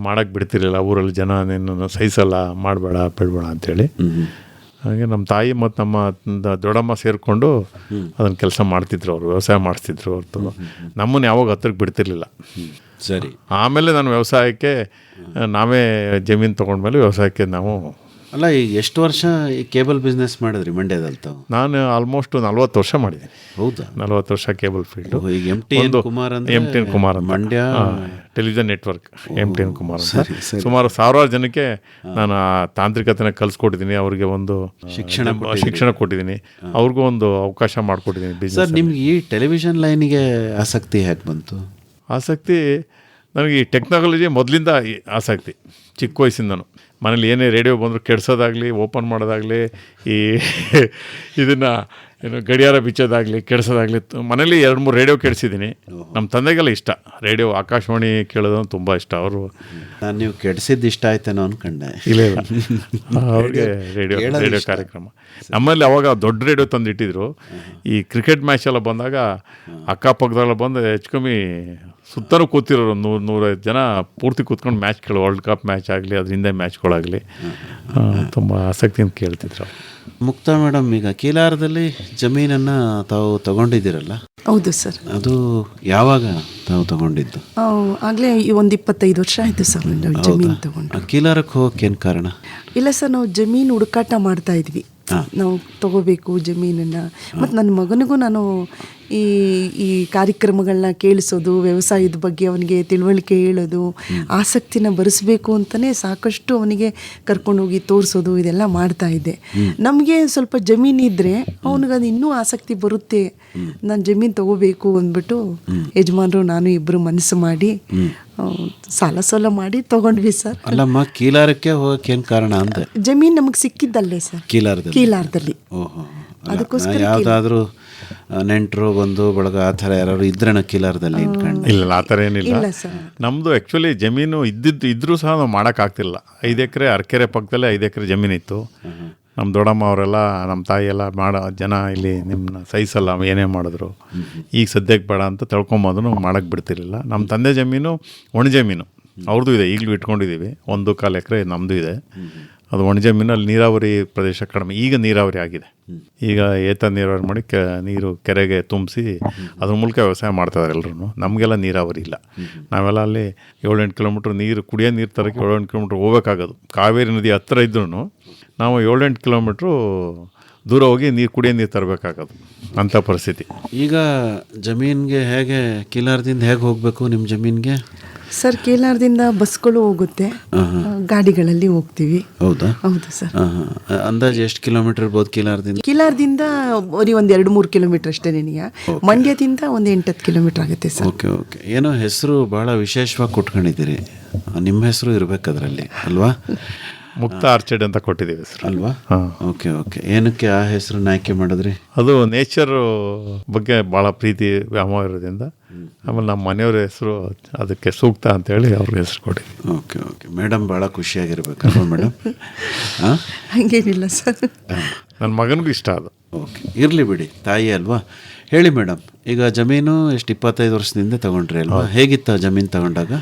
ಮಾಡೋಕ್ಕೆ ಬಿಡ್ತಿರ್ಲಿಲ್ಲ. ಊರಲ್ಲಿ ಜನ ನಿನ್ನನ್ನು ಸಹಿಸಲ್ಲ, ಮಾಡಬೇಡ ಬಿಡಬೇಡ ಅಂಥೇಳಿ. ಹಾಗೆ ನಮ್ಮ ತಾಯಿ ಮತ್ತು ನಮ್ಮ ದೊಡ್ಡಮ್ಮ ಸೇರಿಕೊಂಡು ಅದನ್ನು ಕೆಲಸ ಮಾಡ್ತಿದ್ರು. ಅವರು ವ್ಯವಸಾಯ ಮಾಡಿಸ್ತಿದ್ರು ಹೊರತು ನಮ್ಮನ್ನು ಯಾವಾಗ ಹತ್ರಕ್ಕೆ ಬಿಡ್ತಿರ್ಲಿಲ್ಲ. ಸರಿ. ಆಮೇಲೆ ನಾನು ವ್ಯವಸಾಯಕ್ಕೆ ನಾವೇ ಜಮೀನು ತೊಗೊಂಡ್ಮೇಲೆ ವ್ಯವಸಾಯಕ್ಕೆ ನಾವು. ಅಲ್ಲ, ಈಗ ಎಷ್ಟು ವರ್ಷ ಈ ಕೇಬಲ್ ಬಿಸ್ನೆಸ್ ಮಾಡಿದ್ರಿ ಮಂಡ್ಯದಲ್ಲಿ ತಾವು? ನಾನು ಆಲ್ಮೋಸ್ಟ್ 40 ವರ್ಷ ಮಾಡಿದ್ದೀನಿ. ಹೌದಾ? 40 ವರ್ಷ ಕೇಬಲ್ ಫೀಲ್ಡು. ಈಗ MTN ಕುಮಾರ್ ಅಂತ Mandya television network, MTN Kumar ಅಂತ. ಸುಮಾರು 1000 ಜನಕ್ಕೆ ನಾನು ಆ ತಾಂತ್ರಿಕತೆನ ಕಲಿಸ್ಕೊಟ್ಟಿದ್ದೀನಿ. ಅವ್ರಿಗೆ ಒಂದು ಶಿಕ್ಷಣ ಕೊಟ್ಟಿದ್ದೀನಿ, ಅವ್ರಿಗೂ ಒಂದು ಅವಕಾಶ ಮಾಡಿಕೊಟ್ಟಿದ್ದೀನಿ ಬಿಸ್ನೆಸ್. ಸರ್, ನಿಮ್ಗೆ ಈ ಟೆಲಿವಿಷನ್ ಲೈನಿಗೆ ಆಸಕ್ತಿ ಹೇಗೆ ಬಂತು? ಆಸಕ್ತಿ ನನಗೆ ಈ ಟೆಕ್ನಾಲಜಿ ಮೊದಲಿಂದ ಆಸಕ್ತಿ. ಚಿಕ್ಕ ವಯಸ್ಸಿಂದನು ಮನೇಲಿ ಏನೇ ರೇಡಿಯೋ ಬಂದರೂ ಕೆಡ್ಸೋದಾಗಲಿ, ಓಪನ್ ಮಾಡೋದಾಗಲಿ, ಇದನ್ನು ಏನು ಗಡಿಯಾರ ಬಿಚ್ಚೋದಾಗಲಿ ಕೆಡಿಸೋದಾಗಲಿ ಮನೇಲಿ 2-3 ರೇಡಿಯೋ ಕೆಡಿಸಿದ್ದೀನಿ. ನಮ್ಮ ತಂದೆಗೆಲ್ಲ ಇಷ್ಟ ರೇಡಿಯೋ, ಆಕಾಶವಾಣಿ ಕೇಳೋದು ತುಂಬ ಇಷ್ಟ. ಅವರು ನಾನು ನೀವು ಕೆಡಿಸಿದ್ದು ಇಷ್ಟ ಆಯ್ತೇನೋ ಅನ್ಕೊಂಡೆ. ಇಲ್ಲ ಅವ್ರಿಗೆ ರೇಡಿಯೋ ಕಾರ್ಯಕ್ರಮ. ನಮ್ಮಲ್ಲಿ ಅವಾಗ ದೊಡ್ಡ ರೇಡಿಯೋ ತಂದಿಟ್ಟಿದ್ರು. ಈ ಕ್ರಿಕೆಟ್ ಮ್ಯಾಚ್ ಎಲ್ಲ ಬಂದಾಗ ಅಕ್ಕಪಕ್ಕದೆಲ್ಲ ಬಂದು ಹೆಚ್ಚು ಕಮ್ಮಿ ಸುತ್ತಲೂ ಕೂತಿರೋರು 100-150 ಜನ ಪೂರ್ತಿ ಕೂತ್ಕೊಂಡು ಮ್ಯಾಚ್ ಕೇಳೋ, ವರ್ಲ್ಡ್ ಕಪ್ ಮ್ಯಾಚ್ ಆಗಲಿ ಅದ್ರ ಹಿಂದೆ ಮ್ಯಾಚ್ಗಳಾಗಲಿ ತುಂಬ ಆಸಕ್ತಿಯಿಂದ ಕೇಳ್ತಿದ್ರು. ಮುಕ್ತಾ ಮೇಡಮ್, ಈಗ ಕೀಲಾರದಲ್ಲಿ ಜಮೀನನ್ನು ತಾವು ತಗೊಂಡಿದ್ದೀರಲ್ಲ? ಹೌದು ಸರ್. ಅದು ಯಾವಾಗ ತಾವು ತಗೊಂಡಿದ್ದು? ಆಗಲೇ ಒಂದು 25 ವರ್ಷ ಆಯಿತು ಸರ್ ಜಮೀನು ತಗೊಂಡು. ಕೀಲಾರಕ್ಕೆ ಹೋಗೋಕೆ ಏನು ಕಾರಣ? ಇಲ್ಲ ಸರ್, ನಾವು ಜಮೀನು ಹುಡುಕಾಟ ಮಾಡ್ತಾ ಇದ್ವಿ. ನಾವು ತಗೋಬೇಕು ಜಮೀನನ್ನು. ಮತ್ತು ನನ್ನ ಮಗನಿಗೂ ನಾನು ಈ ಕಾರ್ಯಕ್ರಮಗಳನ್ನ ಕೇಳಿಸೋದು, ವ್ಯವಸಾಯದ ಬಗ್ಗೆ ಅವನಿಗೆ ತಿಳುವಳಿಕೆ ಹೇಳೋದು, ಆಸಕ್ತಿನ ಬರೆಸಬೇಕು ಅಂತಲೇ ಸಾಕಷ್ಟು ಅವನಿಗೆ ಕರ್ಕೊಂಡೋಗಿ ತೋರಿಸೋದು ಇದೆಲ್ಲ ಮಾಡ್ತಾ ಇದ್ದೆ. ನಮಗೆ ಸ್ವಲ್ಪ ಜಮೀನಿದ್ರೆ ಅವನಿಗೆ ಅದು ಇನ್ನೂ ಆಸಕ್ತಿ ಬರುತ್ತೆ. ನಾನು ಜಮೀನು ತಗೋಬೇಕು ಅಂದ್ಬಿಟ್ಟು ಯಜಮಾನರು ನಾನು ಇಬ್ಬರು ಮನಸ್ಸು ಮಾಡಿ ಸಾಲ ಮಾಡಿ ತಗೊಂಡ್ವಿ ಸರ್. ಅಲ್ಲಮ್ಮ, ಕೀಲಾರಕ್ಕೆ ಹೋಗಕ್ಕೆ ಏನು ಕಾರಣ ಅಂದೆ? ಜಮೀನು ನಮಗೆ ಸಿಕ್ಕಿದ್ದಲ್ಲೇ ಸರ್, ಕೀಲಾರದಲ್ಲಿ. ಅದಕ್ಕೋಸ್ಕರ ಯಾವುದಾದ್ರೂ ನೆಂಟರು ಬಂದು ಬಳಗ ಆ ಥರ ಯಾರು ಇದ್ರೇನ ಕೀಲಾರದಲ್ಲಿ? ಇಲ್ಲ, ಆ ಥರ ಏನಿಲ್ಲ. ನಮ್ಮದು ಆ್ಯಕ್ಚುಲಿ ಜಮೀನು ಇದ್ರೂ ಸಹ ನಾವು ಮಾಡೋಕ್ಕಾಗ್ತಿಲ್ಲ. 5 ಎಕರೆ ಅರಕೆರೆ ಪಕ್ಕದಲ್ಲೇ 5 ಎಕರೆ ಜಮೀನಿತ್ತು. ನಮ್ಮ ದೊಡ್ಡಮ್ಮ ಅವರೆಲ್ಲ, ನಮ್ಮ ತಾಯಿ ಎಲ್ಲ ಮಾಡೋ ಜನ ಇಲ್ಲಿ ನಿಮ್ಮನ್ನ ಸಹಿಸಲ್ಲ ಏನೇ ಮಾಡಿದ್ರು, ಈಗ ಸದ್ಯಕ್ಕೆ ಬೇಡ ಅಂತ ತಿಳ್ಕೊಂಬೋದನ್ನು ಮಾಡೋಕ್ಕೆ ಬಿಡ್ತಿರ್ಲಿಲ್ಲ. ನಮ್ಮ ತಂದೆ ಜಮೀನು ಒಣ ಜಮೀನು, ಅವ್ರದ್ದು ಇದೆ, ಈಗಲೂ ಇಟ್ಕೊಂಡಿದ್ದೀವಿ. 1-1/4 ಎಕರೆ ನಮ್ಮದು ಇದೆ. ಅದು ಒಣ ಜಮೀನು. ಅಲ್ಲಿ ನೀರಾವರಿ ಪ್ರದೇಶ ಕಡಿಮೆ, ಈಗ ನೀರಾವರಿ ಆಗಿದೆ. ಈಗ ಏತ ನೀರಾವರಿ ಮಾಡಿ ನೀರು ಕೆರೆಗೆ ತುಂಬಿಸಿ ಅದ್ರ ಮೂಲಕ ವ್ಯವಸಾಯ ಮಾಡ್ತಾಯಿದ್ದಾರೆ ಎಲ್ಲರೂ. ನಮಗೆಲ್ಲ ನೀರಾವರಿ ಇಲ್ಲ. ನಾವೆಲ್ಲ ಅಲ್ಲಿ 7-8 ಕಿಲೋಮೀಟ್ರ್ ನೀರು, ಕುಡಿಯೋ ನೀರು ತರೋಕ್ಕೆ 7-8 ಕಿಲೋಮೀಟ್ರ್ ಹೋಗೋಕ್ಕಾಗೋದು. ಕಾವೇರಿ ನದಿ ಹತ್ತಿರ ಇದ್ರೂ ನಾವು 7-8 ಕಿಲೋಮೀಟ್ರು ದೂರ ಹೋಗಿ ಕುಡಿಯೋ ನೀರು ತರಬೇಕಾಗೋದು, ಅಂಥ ಪರಿಸ್ಥಿತಿ. ಈಗ ಜಮೀನಿಗೆ ಹೇಗೆ, ಕೀಲಾರದಿಂದ ಹೇಗೆ ಹೋಗಬೇಕು ನಿಮ್ಮ ಜಮೀನಿಗೆ? ಸರ್, ಕೀಲಾರದಿಂದ ಬಸ್ಗಳು ಹೋಗುತ್ತೆ, ಗಾಡಿಗಳಲ್ಲಿ ಹೋಗ್ತೀವಿ. ಹೌದಾ? ಹೌದು ಸರ್. ಅಂದಾಜು ಎಷ್ಟು ಕಿಲೋಮೀಟರ್ ಇರ್ಬೋದು ಕೀಲಾರದಿಂದ? ಕೀಲಾರದಿಂದ ಬರೀ ಒಂದು 2-3 ಕಿಲೋಮೀಟರ್ ಅಷ್ಟೇ. ನಿನಗೆ ಮಂಡ್ಯದಿಂದ ಒಂದು 8-10 ಕಿಲೋಮೀಟರ್ ಆಗುತ್ತೆ ಸರ್. ಓಕೆ. ಏನೋ ಹೆಸರು ಭಾಳ ವಿಶೇಷವಾಗಿ ಕೊಟ್ಕೊಂಡಿದ್ದೀರಿ. ನಿಮ್ಮ ಹೆಸರು ಇರಬೇಕು ಅದರಲ್ಲಿ ಅಲ್ವಾ? ಮುಕ್ತಾ ಆರ್ಚರ್ಡ್ ಅಂತ ಕೊಟ್ಟಿದ್ದೀವಿ ಹೆಸರು ಅಲ್ವಾ? ಓಕೆ. ಏನಕ್ಕೆ ಆ ಹೆಸರನ್ನ ಆಯ್ಕೆ ಮಾಡಿದ್ರಿ? ಅದು ನೇಚರ್ ಬಗ್ಗೆ ಭಾಳ ಪ್ರೀತಿ ವ್ಯಾಮೋಹ ಇರೋದ್ರಿಂದ. ಆಮೇಲೆ ನಮ್ಮ ಮನೆಯವ್ರ ಹೆಸರು ಅದಕ್ಕೆ ಸೂಕ್ತ ಅಂತೇಳಿ ಅವ್ರಿಗೆ ಹೆಸರು ಕೊಟ್ಟಿದ್ವಿ. ಓಕೆ. ಮೇಡಮ್ ಭಾಳ ಖುಷಿಯಾಗಿರ್ಬೇಕಲ್ವ ಮೇಡಮ್? ಹಂಗೇನಿಲ್ಲ ಸರ್, ನನ್ನ ಮಗನಿಗೂ ಇಷ್ಟ ಅದು. ಓಕೆ, ಇರಲಿ ಬಿಡಿ, ತಾಯಿ ಅಲ್ವಾ. ಹೇಳಿ ಮೇಡಮ್, ಈಗ ಜಮೀನು ಎಷ್ಟು 25 ವರ್ಷದಿಂದ ತಗೊಂಡ್ರಿ ಅಲ್ವಾ? ಹೇಗಿತ್ತು ಜಮೀನು ತಗೊಂಡಾಗ?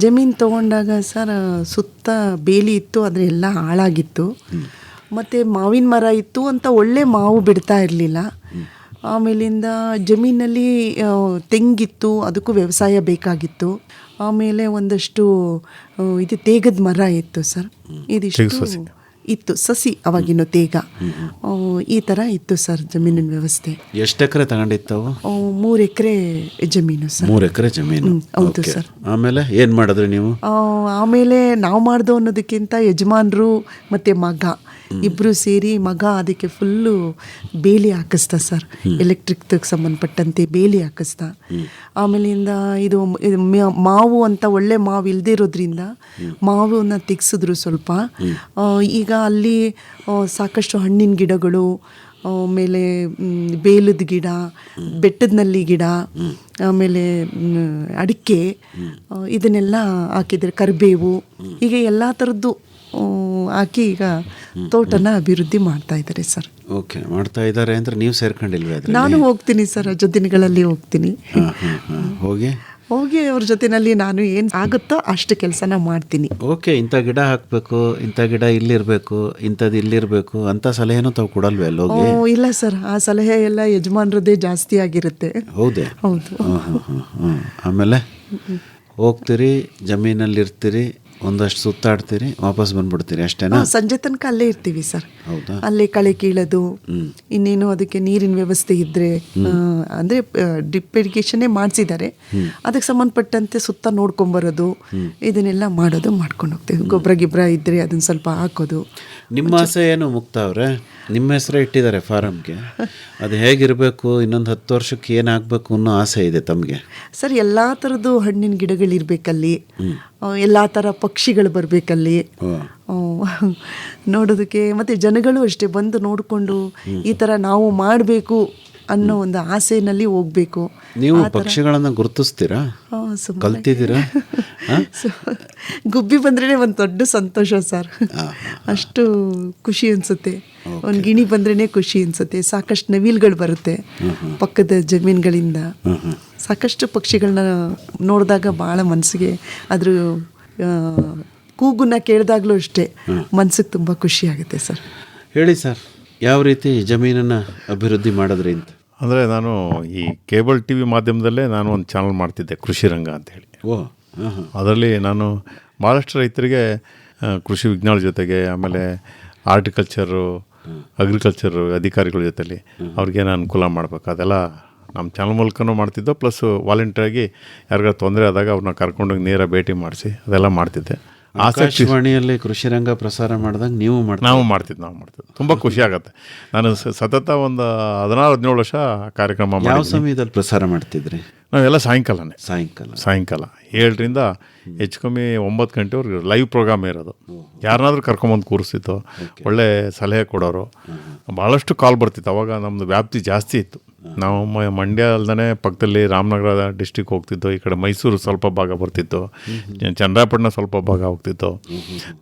ಜಮೀನು ತೊಗೊಂಡಾಗ ಸರ್, ಸುತ್ತ ಬೇಲಿ ಇತ್ತು, ಆದರೆ ಎಲ್ಲ ಹಾಳಾಗಿತ್ತು. ಮತ್ತು ಮಾವಿನ ಮರ ಇತ್ತು ಅಂತ ಒಳ್ಳೆ ಮಾವು ಬಿಡ್ತಾ ಇರಲಿಲ್ಲ. ಆಮೇಲಿಂದ ಜಮೀನಲ್ಲಿ ತೆಂಗಿತ್ತು, ಅದಕ್ಕೂ ವ್ಯವಸಾಯ ಬೇಕಾಗಿತ್ತು. ಆಮೇಲೆ ಒಂದಷ್ಟು ತೇಗದ ಮರ ಇತ್ತು ಸರ್. ಇದಿಷ್ಟು ಇತ್ತು, ಸಸಿ ಅವಾಗಿನ ತೇಗ. ಈ ಥರ ಇತ್ತು ಸರ್ ಜಮೀನಿನ ವ್ಯವಸ್ಥೆ. ಎಷ್ಟು ಎಕರೆ ತಗೊಂಡಿತ್ತವು? 3 ಎಕರೆ ಜಮೀನು ಸರ್. 3 ಎಕರೆ ಜಮೀನು. ಹೌದು ಸರ್. ಆಮೇಲೆ ಏನು ಮಾಡಿದ್ರಿ ನೀವು? ಆಮೇಲೆ ನಾವು ಮಾಡ್ದೋ ಅನ್ನೋದಕ್ಕಿಂತ ಯಜಮಾನರು ಮತ್ತು ಮಗ ಇಬ್ಬರು ಸೇರಿ, ಮಗ ಅದಕ್ಕೆ ಫುಲ್ಲು ಬೇಲಿ ಹಾಕಿಸ್ದ ಸರ್, ಎಲೆಕ್ಟ್ರಿಕ್ಗೆ ಸಂಬಂಧಪಟ್ಟಂತೆ ಬೇಲಿ ಹಾಕಿಸ್ದ. ಆಮೇಲಿಂದ ಇದು ಮಾವು ಅಂತ ಒಳ್ಳೆ ಮಾವು ಇಲ್ಲದೇ ಇರೋದ್ರಿಂದ ಮಾವನ್ನ ತೆಗ್ಸಿದ್ರು ಸ್ವಲ್ಪ. ಈಗ ಅಲ್ಲಿ ಸಾಕಷ್ಟು ಹಣ್ಣಿನ ಗಿಡಗಳು, ಆಮೇಲೆ ಬೇಲದ ಗಿಡ, ಬೆಟ್ಟದಲ್ಲಿ ಗಿಡ, ಆಮೇಲೆ ಅಡಿಕೆ, ಇದನ್ನೆಲ್ಲ ಹಾಕಿದರೆ ಕರಿಬೇವು, ಹೀಗೆ ಎಲ್ಲ ಥರದ್ದು ಹಾಕಿ ಈಗ ತೋಟನ ಅಭಿವೃದ್ಧಿ ಮಾಡ್ತಾ ಇದ್ದಾರೆ ಸರ್. ಓಕೆ, ಮಾಡ್ತಾ ಇದ್ದಾರೆ ಅಂದರೆ ನೀವು ಸೇರ್ಕೊಂಡಿಲ್ವೇ? ನಾನು ಹೋಗ್ತೀನಿ ಸರ್, ರಜದಿನಗಳಲ್ಲಿ ಹೋಗ್ತೀನಿ. ಹೋಗಿ ಅವ್ರ ಜೊತೆನಲ್ಲಿ ನಾನು ಏನು ಆಗುತ್ತೋ ಅಷ್ಟು ಕೆಲಸನ ಮಾಡ್ತೀನಿ. ಓಕೆ, ಇಂಥ ಗಿಡ ಹಾಕಬೇಕು, ಇಂಥ ಗಿಡ ಇಲ್ಲಿರಬೇಕು, ಇಂಥದ್ದು ಇಲ್ಲಿರಬೇಕು ಅಂತ ಸಲಹೆನೂ ತಾವು ಕೊಡಲ್ವೇ ಅಲ್ಲೋಗಿ? ಇಲ್ಲ ಸರ್, ಆ ಸಲಹೆ ಎಲ್ಲ ಯಜಮಾನ್ರದ್ದೇ ಜಾಸ್ತಿ ಆಗಿರುತ್ತೆ. ಹೌದೇ? ಹೌದು. ಆಮೇಲೆ ಹೋಗ್ತೀರಿ, ಜಮೀನಲ್ಲಿ ಇರ್ತೀರಿ, ಒಂದಷ್ಟು ಸುತ್ತಾಡ್ತೀರಿ, ವಾಪಸ್ ಬಂದ್ಬಿಡ್ತೀರಿ ಅಷ್ಟೇನಾ? ಸಂಜೆ ತನಕ ಅಲ್ಲೇ ಇರ್ತೀವಿ ಸರ್. ಹೌದಾ? ಅಲ್ಲೇ ಕಳೆ ಕೀಳೋದು, ಇನ್ನೇನು ಅದಕ್ಕೆ ನೀರಿನ ವ್ಯವಸ್ಥೆ ಇದ್ದರೆ, ಅಂದರೆ ಡ್ರಿಪ್ ಇರಿಗೇಷನ್ನೇ ಮಾಡಿಸಿದ್ದಾರೆ, ಅದಕ್ಕೆ ಸಂಬಂಧಪಟ್ಟಂತೆ ಸುತ್ತ ನೋಡ್ಕೊಂಬರೋದು, ಇದನ್ನೆಲ್ಲ ಮಾಡ್ಕೊಂಡು ಹೋಗ್ತೀವಿ. ಗೊಬ್ಬರ ಇದ್ದರೆ ಅದನ್ನು ಸ್ವಲ್ಪ ಹಾಕೋದು. ನಿಮ್ಮ ಆಸೆ ಏನು ಮುಕ್ತಾ ಅವ್ರೆ? ನಿಮ್ಮ ಹೆಸರೇ ಇಟ್ಟಿದ್ದಾರೆ ಫಾರಮ್ಗೆ. ಅದು ಹೇಗಿರಬೇಕು, ಇನ್ನೊಂದು 10 ವರ್ಷಕ್ಕೆ ಏನಾಗಬೇಕು ಅನ್ನೋ ಆಸೆ ಇದೆ ತಮಗೆ? ಸರ್, ಎಲ್ಲ ಥರದ್ದು ಹಣ್ಣಿನ ಗಿಡಗಳಿರ್ಬೇಕಲ್ಲಿ, ಎಲ್ಲ ಥರ ಪಕ್ಷಿಗಳು ಬರಬೇಕಲ್ಲಿ ನೋಡೋದಕ್ಕೆ, ಮತ್ತು ಜನಗಳು ಅಷ್ಟೇ ಬಂದು ನೋಡಿಕೊಂಡು ಈ ಥರ ನಾವು ಮಾಡಬೇಕು ಅನ್ನೋ ಒಂದು ಆಸೆನಲ್ಲಿ ಹೋಗಬೇಕು. ನೀವು ಪಕ್ಷಿಗಳನ್ನು ಗುರುತಿಸ್ತೀರಾ? ಕಲ್ತಿದ್ದೀರಾ? ಗುಬ್ಬಿ ಬಂದ್ರೇ ಒಂದು ದೊಡ್ಡ ಸಂತೋಷ ಸರ್. ಅಷ್ಟು ಖುಷಿ ಅನಿಸುತ್ತೆ. ಒಂದು ಗಿಣಿ ಬಂದ್ರೇ ಖುಷಿ ಅನಿಸುತ್ತೆ. ಸಾಕಷ್ಟು ನವಿಲುಗಳು ಬರುತ್ತೆ ಪಕ್ಕದ ಜಮೀನುಗಳಿಂದ. ಸಾಕಷ್ಟು ಪಕ್ಷಿಗಳನ್ನ ನೋಡಿದಾಗ ಭಾಳ ಮನಸ್ಸಿಗೆ ಅದ್ರ ಕೂಗನ್ನ ಕೇಳಿದಾಗಲೂ ಅಷ್ಟೇ ಮನಸ್ಸಿಗೆ ತುಂಬ ಖುಷಿ ಆಗುತ್ತೆ ಸರ್. ಹೇಳಿ ಸರ್, ಯಾವ ರೀತಿ ಜಮೀನನ್ನು ಅಭಿವೃದ್ಧಿ ಮಾಡಿದ್ರಿ ಅಂತ? ಅಂದರೆ ನಾನು ಈ ಕೇಬಲ್ ಟಿ ವಿ ಮಾಧ್ಯಮದಲ್ಲೇ ನಾನು ಒಂದು ಚಾನಲ್ ಮಾಡ್ತಿದ್ದೆ, ಕೃಷಿ ರಂಗ ಅಂತೇಳಿ. ಅದರಲ್ಲಿ ನಾನು ಭಾಳಷ್ಟು ರೈತರಿಗೆ ಕೃಷಿ ವಿಜ್ಞಾನದ ಜೊತೆಗೆ, ಆಮೇಲೆ ಆರ್ಟಿಕಲ್ಚರು, ಅಗ್ರಿಕಲ್ಚರು ಅಧಿಕಾರಿಗಳ ಜೊತೆಲಿ ಅವ್ರಿಗೇನು ಅನುಕೂಲ ಮಾಡಬೇಕು ಅದೆಲ್ಲ ನಮ್ಮ ಚಾನಲ್ ಮೂಲಕನೂ ಮಾಡ್ತಿದ್ದೋ. ಪ್ಲಸ್ ವಾಲಂಟಿಯರಾಗಿ ಯಾರಿಗಾರು ತೊಂದರೆ ಆದಾಗ ಅವ್ರನ್ನ ಕರ್ಕೊಂಡೋಗಿ ನೇರ ಭೇಟಿ ಮಾಡಿಸಿ ಅದೆಲ್ಲ ಮಾಡ್ತಿದ್ದೆ. ಆಕಾಶವಾಣಿಯಲ್ಲಿ ಕೃಷಿ ರಂಗ ಪ್ರಸಾರ ಮಾಡಿದಾಗ ನಾವು ಮಾಡ್ತಿದ್ದೆ. ತುಂಬ ಖುಷಿ ಆಗುತ್ತೆ. ನಾನು ಸತತ ಒಂದು 16-17 ವರ್ಷ ಕಾರ್ಯಕ್ರಮ ಮಾಡಿ. ಯಾವ ಸಮಯದಲ್ಲಿ ಪ್ರಸಾರ ಮಾಡ್ತಿದ್ರಿ? ನಾವೆಲ್ಲ ಸಾಯಂಕಾಲ 7ರಿಂದ ಹೆಚ್ಚು ಕಮ್ಮಿ 9 ಗಂಟೆವರೆಗೆ ಲೈವ್ ಪ್ರೋಗ್ರಾಮ್ ಇರೋದು. ಯಾರನ್ನಾದ್ರೂ ಕರ್ಕೊಂಬಂದು ಕೂರಿಸ್ತಿತ್ತು, ಒಳ್ಳೆ ಸಲಹೆ ಕೊಡೋರು. ಭಾಳಷ್ಟು ಕಾಲ್ ಬರ್ತಿತ್ತು. ಅವಾಗ ನಮ್ಮದು ವ್ಯಾಪ್ತಿ ಜಾಸ್ತಿ ಇತ್ತು. ನಾವು ಮಂಡ್ಯ ಅಲ್ದೇ ಪಕ್ಕದಲ್ಲಿ ರಾಮನಗರ ಡಿಸ್ಟಿಕ್ ಹೋಗ್ತಿದ್ದೋ, ಈ ಕಡೆ ಮೈಸೂರು ಸ್ವಲ್ಪ ಭಾಗ ಬರ್ತಿತ್ತು, ಚನ್ನರಾಯಪಟ್ಟಣ ಸ್ವಲ್ಪ ಭಾಗ ಹೋಗ್ತಿತ್ತು,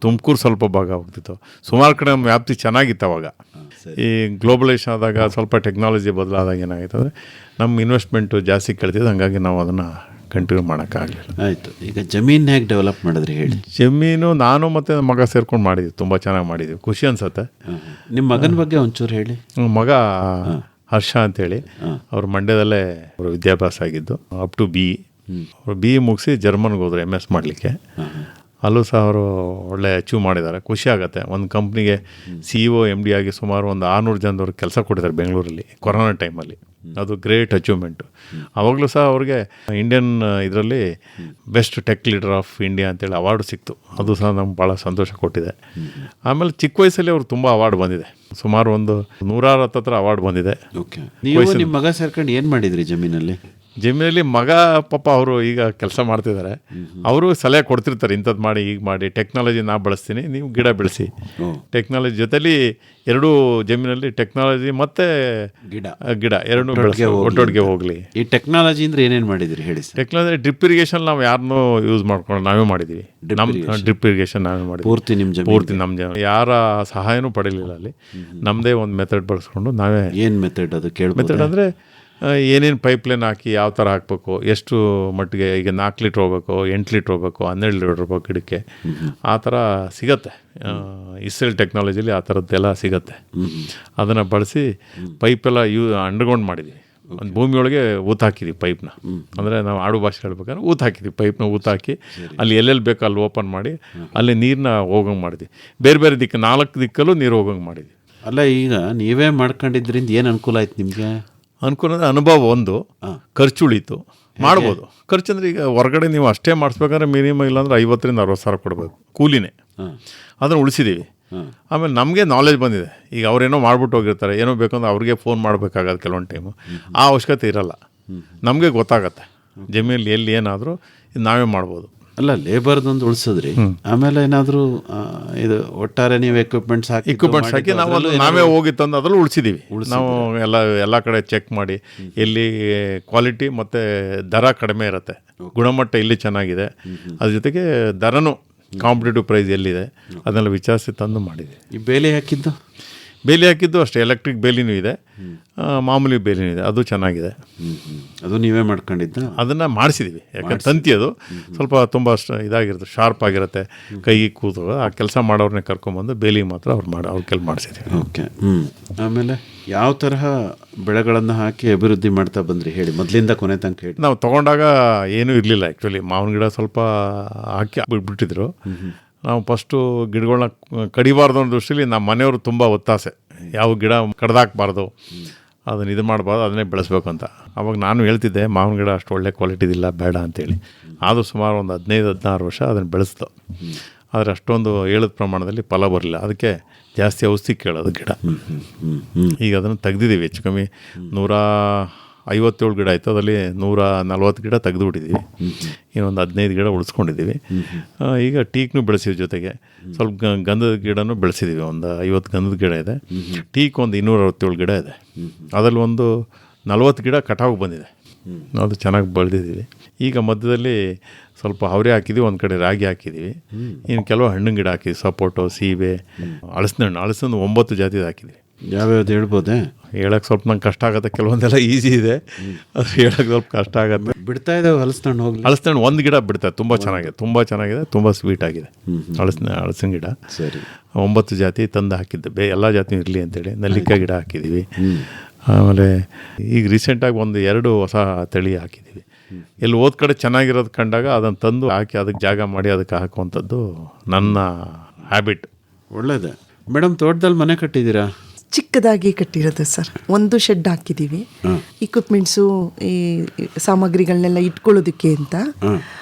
ತುಮಕೂರು ಸ್ವಲ್ಪ ಭಾಗ ಹೋಗ್ತಿತ್ತು. ಸುಮಾರು ಕಡೆ ನಮ್ಮ ವ್ಯಾಪ್ತಿ ಚೆನ್ನಾಗಿತ್ತು ಅವಾಗ. ಈ ಗ್ಲೋಬಲೈಸೇಷನ್ ಆದಾಗ ಸ್ವಲ್ಪ ಟೆಕ್ನಾಲಜಿ ಬದಲಾದಾಗ ಏನಾಗಿತ್ತು ಅಂದರೆ ನಮ್ಮ ಇನ್ವೆಸ್ಟ್ಮೆಂಟು ಜಾಸ್ತಿ ಕೇಳ್ತಿದ್ದು, ಹಾಗಾಗಿ ನಾವು ಅದನ್ನು ಕಂಟಿನ್ಯೂ ಮಾಡೋಕ್ಕಾಗಲಿಲ್ಲ. ಆಯಿತು. ಈಗ ಜಮೀನು ಹೇಗೆ ಡೆವಲಪ್ ಮಾಡಿದ್ರಿ ಹೇಳಿ? ಜಮೀನು ನಾನು ಮತ್ತು ಮಗ ಸೇರ್ಕೊಂಡು ಮಾಡಿದ್ವಿ, ತುಂಬ ಚೆನ್ನಾಗಿ ಮಾಡಿದ್ವಿ, ಖುಷಿ ಅನಿಸುತ್ತೆ. ನಿಮ್ಮ ಮಗನ ಬಗ್ಗೆ ಒಂಚೂರು ಹೇಳಿ. ಮಗ ಹರ್ಷ ಅಂತೇಳಿ, ಅವರು ಮಂಡ್ಯದಲ್ಲೇ ಅವರು ವಿದ್ಯಾಭ್ಯಾಸ ಆಗಿದ್ದು, ಅಪ್ ಟು ಅವರು BE ಮುಗಿಸಿ ಜರ್ಮನ್ಗೆ ಹೋದ್ರು MS ಮಾಡಲಿಕ್ಕೆ. ಅಲ್ಲೂ ಸಹ ಅವರು ಒಳ್ಳೆ ಅಚೀವ್ ಮಾಡಿದ್ದಾರೆ. ಖುಷಿ ಆಗುತ್ತೆ. ಒಂದು ಕಂಪ್ನಿಗೆ CEO MD ಆಗಿ ಸುಮಾರು ಒಂದು 600 ಜನದವ್ರಿಗೆ ಕೆಲಸ ಕೊಟ್ಟಿದ್ದಾರೆ ಬೆಂಗಳೂರಲ್ಲಿ ಕೊರೋನಾ ಟೈಮಲ್ಲಿ. ಅದು ಗ್ರೇಟ್ ಅಚೀವ್ಮೆಂಟು. ಆವಾಗಲೂ ಸಹ ಅವ್ರಿಗೆ ಇಂಡಿಯನ್ ಇದರಲ್ಲಿ best tech leader of India ಅಂತೇಳಿ ಅವಾರ್ಡು ಸಿಕ್ತು. ಅದು ಸಹ ನಮ್ಗೆ ಭಾಳ ಸಂತೋಷ ಕೊಟ್ಟಿದೆ. ಆಮೇಲೆ ಚಿಕ್ಕ ವಯಸ್ಸಲ್ಲಿ ಅವ್ರು ತುಂಬ ಅವಾರ್ಡ್ ಬಂದಿದೆ, ಸುಮಾರು ಒಂದು 160 ಅವಾರ್ಡ್ ಬಂದಿದೆ. ಓಕೆ. ನೀವು ನಿಮ್ಮ ಮಗ ಸೇರ್ಕೊಂಡು ಏನು ಮಾಡಿದ್ರಿ ಜಮೀನಲ್ಲಿ? ಮಗ ಪಾಪ ಅವರು ಈಗ ಕೆಲಸ ಮಾಡ್ತಿದ್ದಾರೆ. ಅವರು ಸಲಹೆ ಕೊಡ್ತಿರ್ತಾರೆ, ಇಂಥದ್ದು ಮಾಡಿ, ಈಗ ಮಾಡಿ, ಟೆಕ್ನಾಲಜಿ ನಾ ಬಳಸ್ತೀನಿ, ನೀವು ಗಿಡ ಬೆಳೆಸಿ. ಟೆಕ್ನಾಲಜಿ ಜೊತೆಲಿ ಎರಡೂ ಜಮೀನಲ್ಲಿ ಟೆಕ್ನಾಲಜಿ ಮತ್ತು ಗಿಡ ಎರಡೂ ಒಟ್ಟೊಟ್ಟಿಗೆ ಹೋಗಲಿ. ಈ ಟೆಕ್ನಾಲಜಿ ಅಂದರೆ ಏನೇನು ಮಾಡಿದಿರಿ ಹೇಳಿ? ಟೆಕ್ನಾಲಜಿ ಡ್ರಿಪ್ ಇರಿಗೇಷನ್ ನಾವು ಯಾರನ್ನೂ ಯೂಸ್ ಮಾಡ್ಕೊಂಡು ನಾವೇ ಮಾಡಿದ್ದೀವಿ. ನಮ್ಮ ಡ್ರಿಪ್ ಇರಿಗೇಷನ್ ನಾವೇ ಮಾಡಿದ್ವಿ. ಪೂರ್ತಿ ನಮ್ಮ ಜನ ಯಾರ ಸಹಾಯನೂ ಪಡೀಲಿಲ್ಲ ಅಲ್ಲಿ. ನಮ್ಮದೇ ಒಂದು ಮೆಥಡ್ ಬಳಸ್ಕೊಂಡು ನಾವೇ. ಏನು ಮೆಥಡ್ ಅದು? ಮೆಥಡ್ ಅಂದರೆ ಏನೇನು ಪೈಪ್ಲೈನ್ ಹಾಕಿ ಯಾವ ಥರ ಹಾಕಬೇಕು, ಎಷ್ಟು ಮಟ್ಟಿಗೆ, ಈಗ 4 ಲೀಟ್ರ್ ಹೋಗ್ಬೇಕು, 8 ಲೀಟ್ರ್ ಹೋಗ್ಬೇಕು, 12 ಲೀಟ್ರ್ ಹೋಗ್ಬೇಕು ಗಿಡಕ್ಕೆ, ಆ ಥರ ಸಿಗತ್ತೆ. ಇಸ್ರೇಲ್ ಟೆಕ್ನಾಲಜಿಲಿ ಆ ಥರದ್ದೆಲ್ಲ ಸಿಗತ್ತೆ. ಅದನ್ನು ಬಳಸಿ ಪೈಪೆಲ್ಲ ಅಂಡರ್ಗ್ರೌಂಡ್ ಮಾಡಿದ್ವಿ. ಒಂದು ಭೂಮಿಯೊಳಗೆ ಊತ ಹಾಕಿದ್ವಿ ಪೈಪ್ನ. ಅಂದರೆ ನಾವು ಆಡು ಭಾಷೆ ಹೇಳ್ಬೇಕಾದ್ರೆ ಊತ ಹಾಕಿದ್ವಿ, ಪೈಪ್ನ ಊತ ಹಾಕಿ ಅಲ್ಲಿ ಎಲ್ಲೆಲ್ಲಿ ಬೇಕೋ ಅಲ್ಲಿ ಓಪನ್ ಮಾಡಿ ಅಲ್ಲಿ ನೀರನ್ನ ಹೋಗಂಗೆ ಮಾಡಿದ್ವಿ. ಬೇರೆ ಬೇರೆ ದಿಕ್ಕು 4 ದಿಕ್ಕಲ್ಲೂ ನೀರು ಹೋಗಂಗೆ ಮಾಡಿದ್ವಿ. ಅಲ್ಲ, ಈಗ ನೀವೇ ಮಾಡ್ಕೊಂಡಿದ್ರಿಂದ ಏನು ಅನುಕೂಲ ಆಯ್ತು ನಿಮಗೆ? ಅನುಕೂಲ ಅಂದರೆ ಅನುಭವ ಒಂದು, ಖರ್ಚು ಉಳೀತು. ಮಾಡ್ಬೋದು. ಖರ್ಚು ಅಂದರೆ ಈಗ ಹೊರಗಡೆ ನೀವು ಅಷ್ಟೇ ಮಾಡಿಸ್ಬೇಕಂದ್ರೆ ಮಿನಿಮಮ್ ಇಲ್ಲಾಂದ್ರೆ 50,000 60,000 ಕೊಡಬೇಕು ಕೂಲಿನೇ. ಅದನ್ನು ಉಳಿಸಿದ್ದೀವಿ. ಆಮೇಲೆ ನಮಗೆ ನಾಲೆಜ್ ಬಂದಿದೆ. ಈಗ ಅವರೇನೋ ಮಾಡ್ಬಿಟ್ಟು ಹೋಗಿರ್ತಾರೆ, ಏನೋ ಬೇಕಂದ್ರೆ ಅವ್ರಿಗೆ ಫೋನ್ ಮಾಡಬೇಕಾಗತ್ತೆ ಕೆಲವೊಂದು ಟೈಮು. ಆ ಅವಶ್ಯಕತೆ ಇರಲ್ಲ. ನಮಗೆ ಗೊತ್ತಾಗತ್ತೆ ಜಮೀನಲ್ಲಿ ಎಲ್ಲಿ ಏನಾದರೂ ನಾವೇ ಮಾಡ್ಬೋದು. ಅಲ್ಲ, ಲೇಬರ್ದೊಂದು ಉಳಿಸಿದ್ರಿ. ಆಮೇಲೆ ಏನಾದರೂ ಒಟ್ಟಾರೆ ನೀವು ಎಕ್ವಿಪ್ಮೆಂಟ್ಸ್ ಹಾಕಿ ನಾವೇ ಹೋಗಿ ತಂದು ಅದರಲ್ಲೂ ಉಳಿಸಿದ್ದೀವಿ. ನಾವು ಎಲ್ಲ ಕಡೆ ಚೆಕ್ ಮಾಡಿ ಎಲ್ಲಿ ಕ್ವಾಲಿಟಿ ಮತ್ತು ದರ ಕಡಿಮೆ ಇರುತ್ತೆ, ಗುಣಮಟ್ಟ ಇಲ್ಲಿ ಚೆನ್ನಾಗಿದೆ, ಅದ್ರ ಜೊತೆಗೆ ದರನೂ ಕಾಂಪಿಟೇಟಿವ್ ಪ್ರೈಸ್ ಎಲ್ಲಿದೆ ಅದನ್ನೆಲ್ಲ ವಿಚಾರಿಸಿ ತಂದು ಮಾಡಿದ್ದೀವಿ. ಈ ಬೇಲಿ ಹಾಕಿದ್ದು ಅಷ್ಟೇ, ಎಲೆಕ್ಟ್ರಿಕ್ ಬೇಲಿನೂ ಇದೆ, ಮಾಮೂಲಿ ಬೇಲಿನೂ ಇದೆ, ಅದು ಚೆನ್ನಾಗಿದೆ. ಅದು ನೀವೇ ಮಾಡ್ಕೊಂಡಿದ್ದ? ಅದನ್ನು ಮಾಡಿಸಿದ್ದೀವಿ. ಯಾಕಂದ್ರೆ ತಂತಿ ಅದು ಸ್ವಲ್ಪ ತುಂಬ ಇದಾಗಿರುತ್ತೆ, ಶಾರ್ಪ್ ಆಗಿರುತ್ತೆ, ಕೈಗೆ ಕೂತು ಆ ಕೆಲಸ ಮಾಡೋರನ್ನೇ ಕರ್ಕೊಂಬಂದು ಬೇಲಿಗೆ ಮಾತ್ರ ಅವ್ರ ಕೆಲಸ ಮಾಡಿಸಿದ್ದೀವಿ. ಓಕೆ. ಆಮೇಲೆ ಯಾವ ತರಹ ಬೆಳೆಗಳನ್ನು ಹಾಕಿ ಅಭಿವೃದ್ಧಿ ಮಾಡ್ತಾ ಬಂದ್ರಿ ಹೇಳಿ, ಮೊದಲಿಂದ ಕೊನೆ ತನಕ ಹೇಳಿ. ನಾವು ತೊಗೊಂಡಾಗ ಏನೂ ಇರಲಿಲ್ಲ ಆ್ಯಕ್ಚುಲಿ. ಮಾವಿನ ಗಿಡ ಸ್ವಲ್ಪ ಹಾಕಿ ಬಿಟ್ಬಿಟ್ಟಿದ್ರು. ನಾವು ಫಸ್ಟು ಗಿಡಗಳನ್ನ ಕಡಿಬಾರ್ದು ಅನ್ನೋ ದೃಷ್ಟಿಲಿ ನಮ್ಮ ಮನೆಯವರು ತುಂಬ ಒತ್ತಾಸೆ, ಯಾವ ಗಿಡ ಕಡ್ದಾಕಬಾರ್ದು, ಅದನ್ನು ಇದು ಮಾಡಬಾರ್ದು, ಅದನ್ನೇ ಬೆಳೆಸ್ಬೇಕು ಅಂತ. ಅವಾಗ ನಾನು ಹೇಳ್ತಿದ್ದೆ ಮಾವಿನ ಗಿಡ ಅಷ್ಟು ಒಳ್ಳೆ ಕ್ವಾಲಿಟಿದಿಲ್ಲ, ಬೇಡ ಅಂತೇಳಿ. ಆದರೂ ಸುಮಾರು ಒಂದು 15-16 ವರ್ಷ ಅದನ್ನು ಬೆಳೆಸ್ತು. ಆದರೆ ಅಷ್ಟೊಂದು ಹೇಳಿದ ಪ್ರಮಾಣದಲ್ಲಿ ಫಲ ಬರಲಿಲ್ಲ. ಅದಕ್ಕೆ ಜಾಸ್ತಿ ಔಷಧಿ ಕೇಳೋದು ಗಿಡ. ಈಗ ಅದನ್ನು ತೆಗ್ದಿದ್ದೀವಿ. ಹೆಚ್ಚು ಕಮ್ಮಿ 157 ಗಿಡ ಆಯಿತು, ಅದರಲ್ಲಿ 140 ಗಿಡ ತೆಗೆದುಬಿಟ್ಟಿದ್ದೀವಿ. ಇನ್ನೊಂದು 15 ಗಿಡ ಉಳಿಸ್ಕೊಂಡಿದ್ದೀವಿ. ಈಗ ಟೀಕ್ನು ಬೆಳೆಸಿದ್ವಿ, ಜೊತೆಗೆ ಸ್ವಲ್ಪ ಗಂಧದ ಗಿಡನೂ ಬೆಳೆಸಿದ್ದೀವಿ. ಒಂದು 50 ಗಂಧದ ಗಿಡ ಇದೆ. ಟೀಕ್ ಒಂದು 267 ಗಿಡ ಇದೆ. ಅದರಲ್ಲಿ ಒಂದು 40 ಗಿಡ ಕಟಾವು ಬಂದಿದೆ. ಅದು ಚೆನ್ನಾಗಿ ಬೆಳೆದಿದ್ದೀವಿ. ಈಗ ಮಧ್ಯದಲ್ಲಿ ಸ್ವಲ್ಪ ಅವರೆ ಹಾಕಿದ್ದೀವಿ, ಒಂದು ಕಡೆ ರಾಗಿ ಹಾಕಿದ್ದೀವಿ. ಇನ್ನು ಕೆಲವು ಹಣ್ಣಿನ ಗಿಡ ಹಾಕಿದ್ವಿ, ಸಪೋಟೊ, ಸೀಬೆ, ಹಣ್ಣು 9 ಜಾತಿದು ಹಾಕಿದ್ದೀವಿ. ಯಾವ್ಯಾವ್ದು ಹೇಳ್ಬೋದೇ? ಹೇಳಕ್ಕೆ ಸ್ವಲ್ಪ ನಂಗೆ ಕಷ್ಟ ಆಗುತ್ತೆ. ಕೆಲವೊಂದೆಲ್ಲ ಈಸಿ ಇದೆ, ಅದು ಹೇಳಕ್ಕೆ ಸ್ವಲ್ಪ ಕಷ್ಟ ಆಗುತ್ತೆ. ಬಿಡ್ತಾ ಇದ್ದಾವೆ ಹಲಸಿನ ಹೋಗಿ. ಹಲಸಿನ ಒಂದು ಗಿಡ ಬಿಡ್ತಾರೆ, ತುಂಬ ಚೆನ್ನಾಗಿದೆ, ತುಂಬ ಸ್ವೀಟ್ ಆಗಿದೆ ಹಲಸಿನ ಗಿಡ. ಸರಿ, 9 ಜಾತಿ ತಂದು ಹಾಕಿದ್ದೆ, ಎಲ್ಲ ಜಾತಿ ಇರಲಿ ಅಂತೇಳಿ. ನೆಲ್ಲಿಕಾಯಿ ಗಿಡ ಹಾಕಿದ್ದೀವಿ. ಆಮೇಲೆ ಈಗ ರೀಸೆಂಟಾಗಿ 2 ಹೊಸ ತಳಿ ಹಾಕಿದ್ದೀವಿ. ಎಲ್ಲಿ ಓದ್ ಕಡೆ ಚೆನ್ನಾಗಿರೋದು ಕಂಡಾಗ ಅದನ್ನು ತಂದು ಹಾಕಿ ಅದಕ್ಕೆ ಜಾಗ ಮಾಡಿ ಅದಕ್ಕೆ ಹಾಕುವಂಥದ್ದು ನನ್ನ ಹ್ಯಾಬಿಟ್. ಒಳ್ಳೇದೇ. ಮೇಡಮ್, ತೋಟದಲ್ಲಿ ಮನೆ ಕಟ್ಟಿದ್ದೀರಾ? ಚಿಕ್ಕದಾಗಿ ಕಟ್ಟಿರೋದು ಸರ್. ಒಂದು ಶೆಡ್ ಹಾಕಿದ್ದೀವಿ, ಇಕ್ವಿಪ್ಮೆಂಟ್ಸು, ಈ ಸಾಮಗ್ರಿಗಳನ್ನೆಲ್ಲ ಇಟ್ಕೊಳ್ಳೋದಕ್ಕೆ ಅಂತ.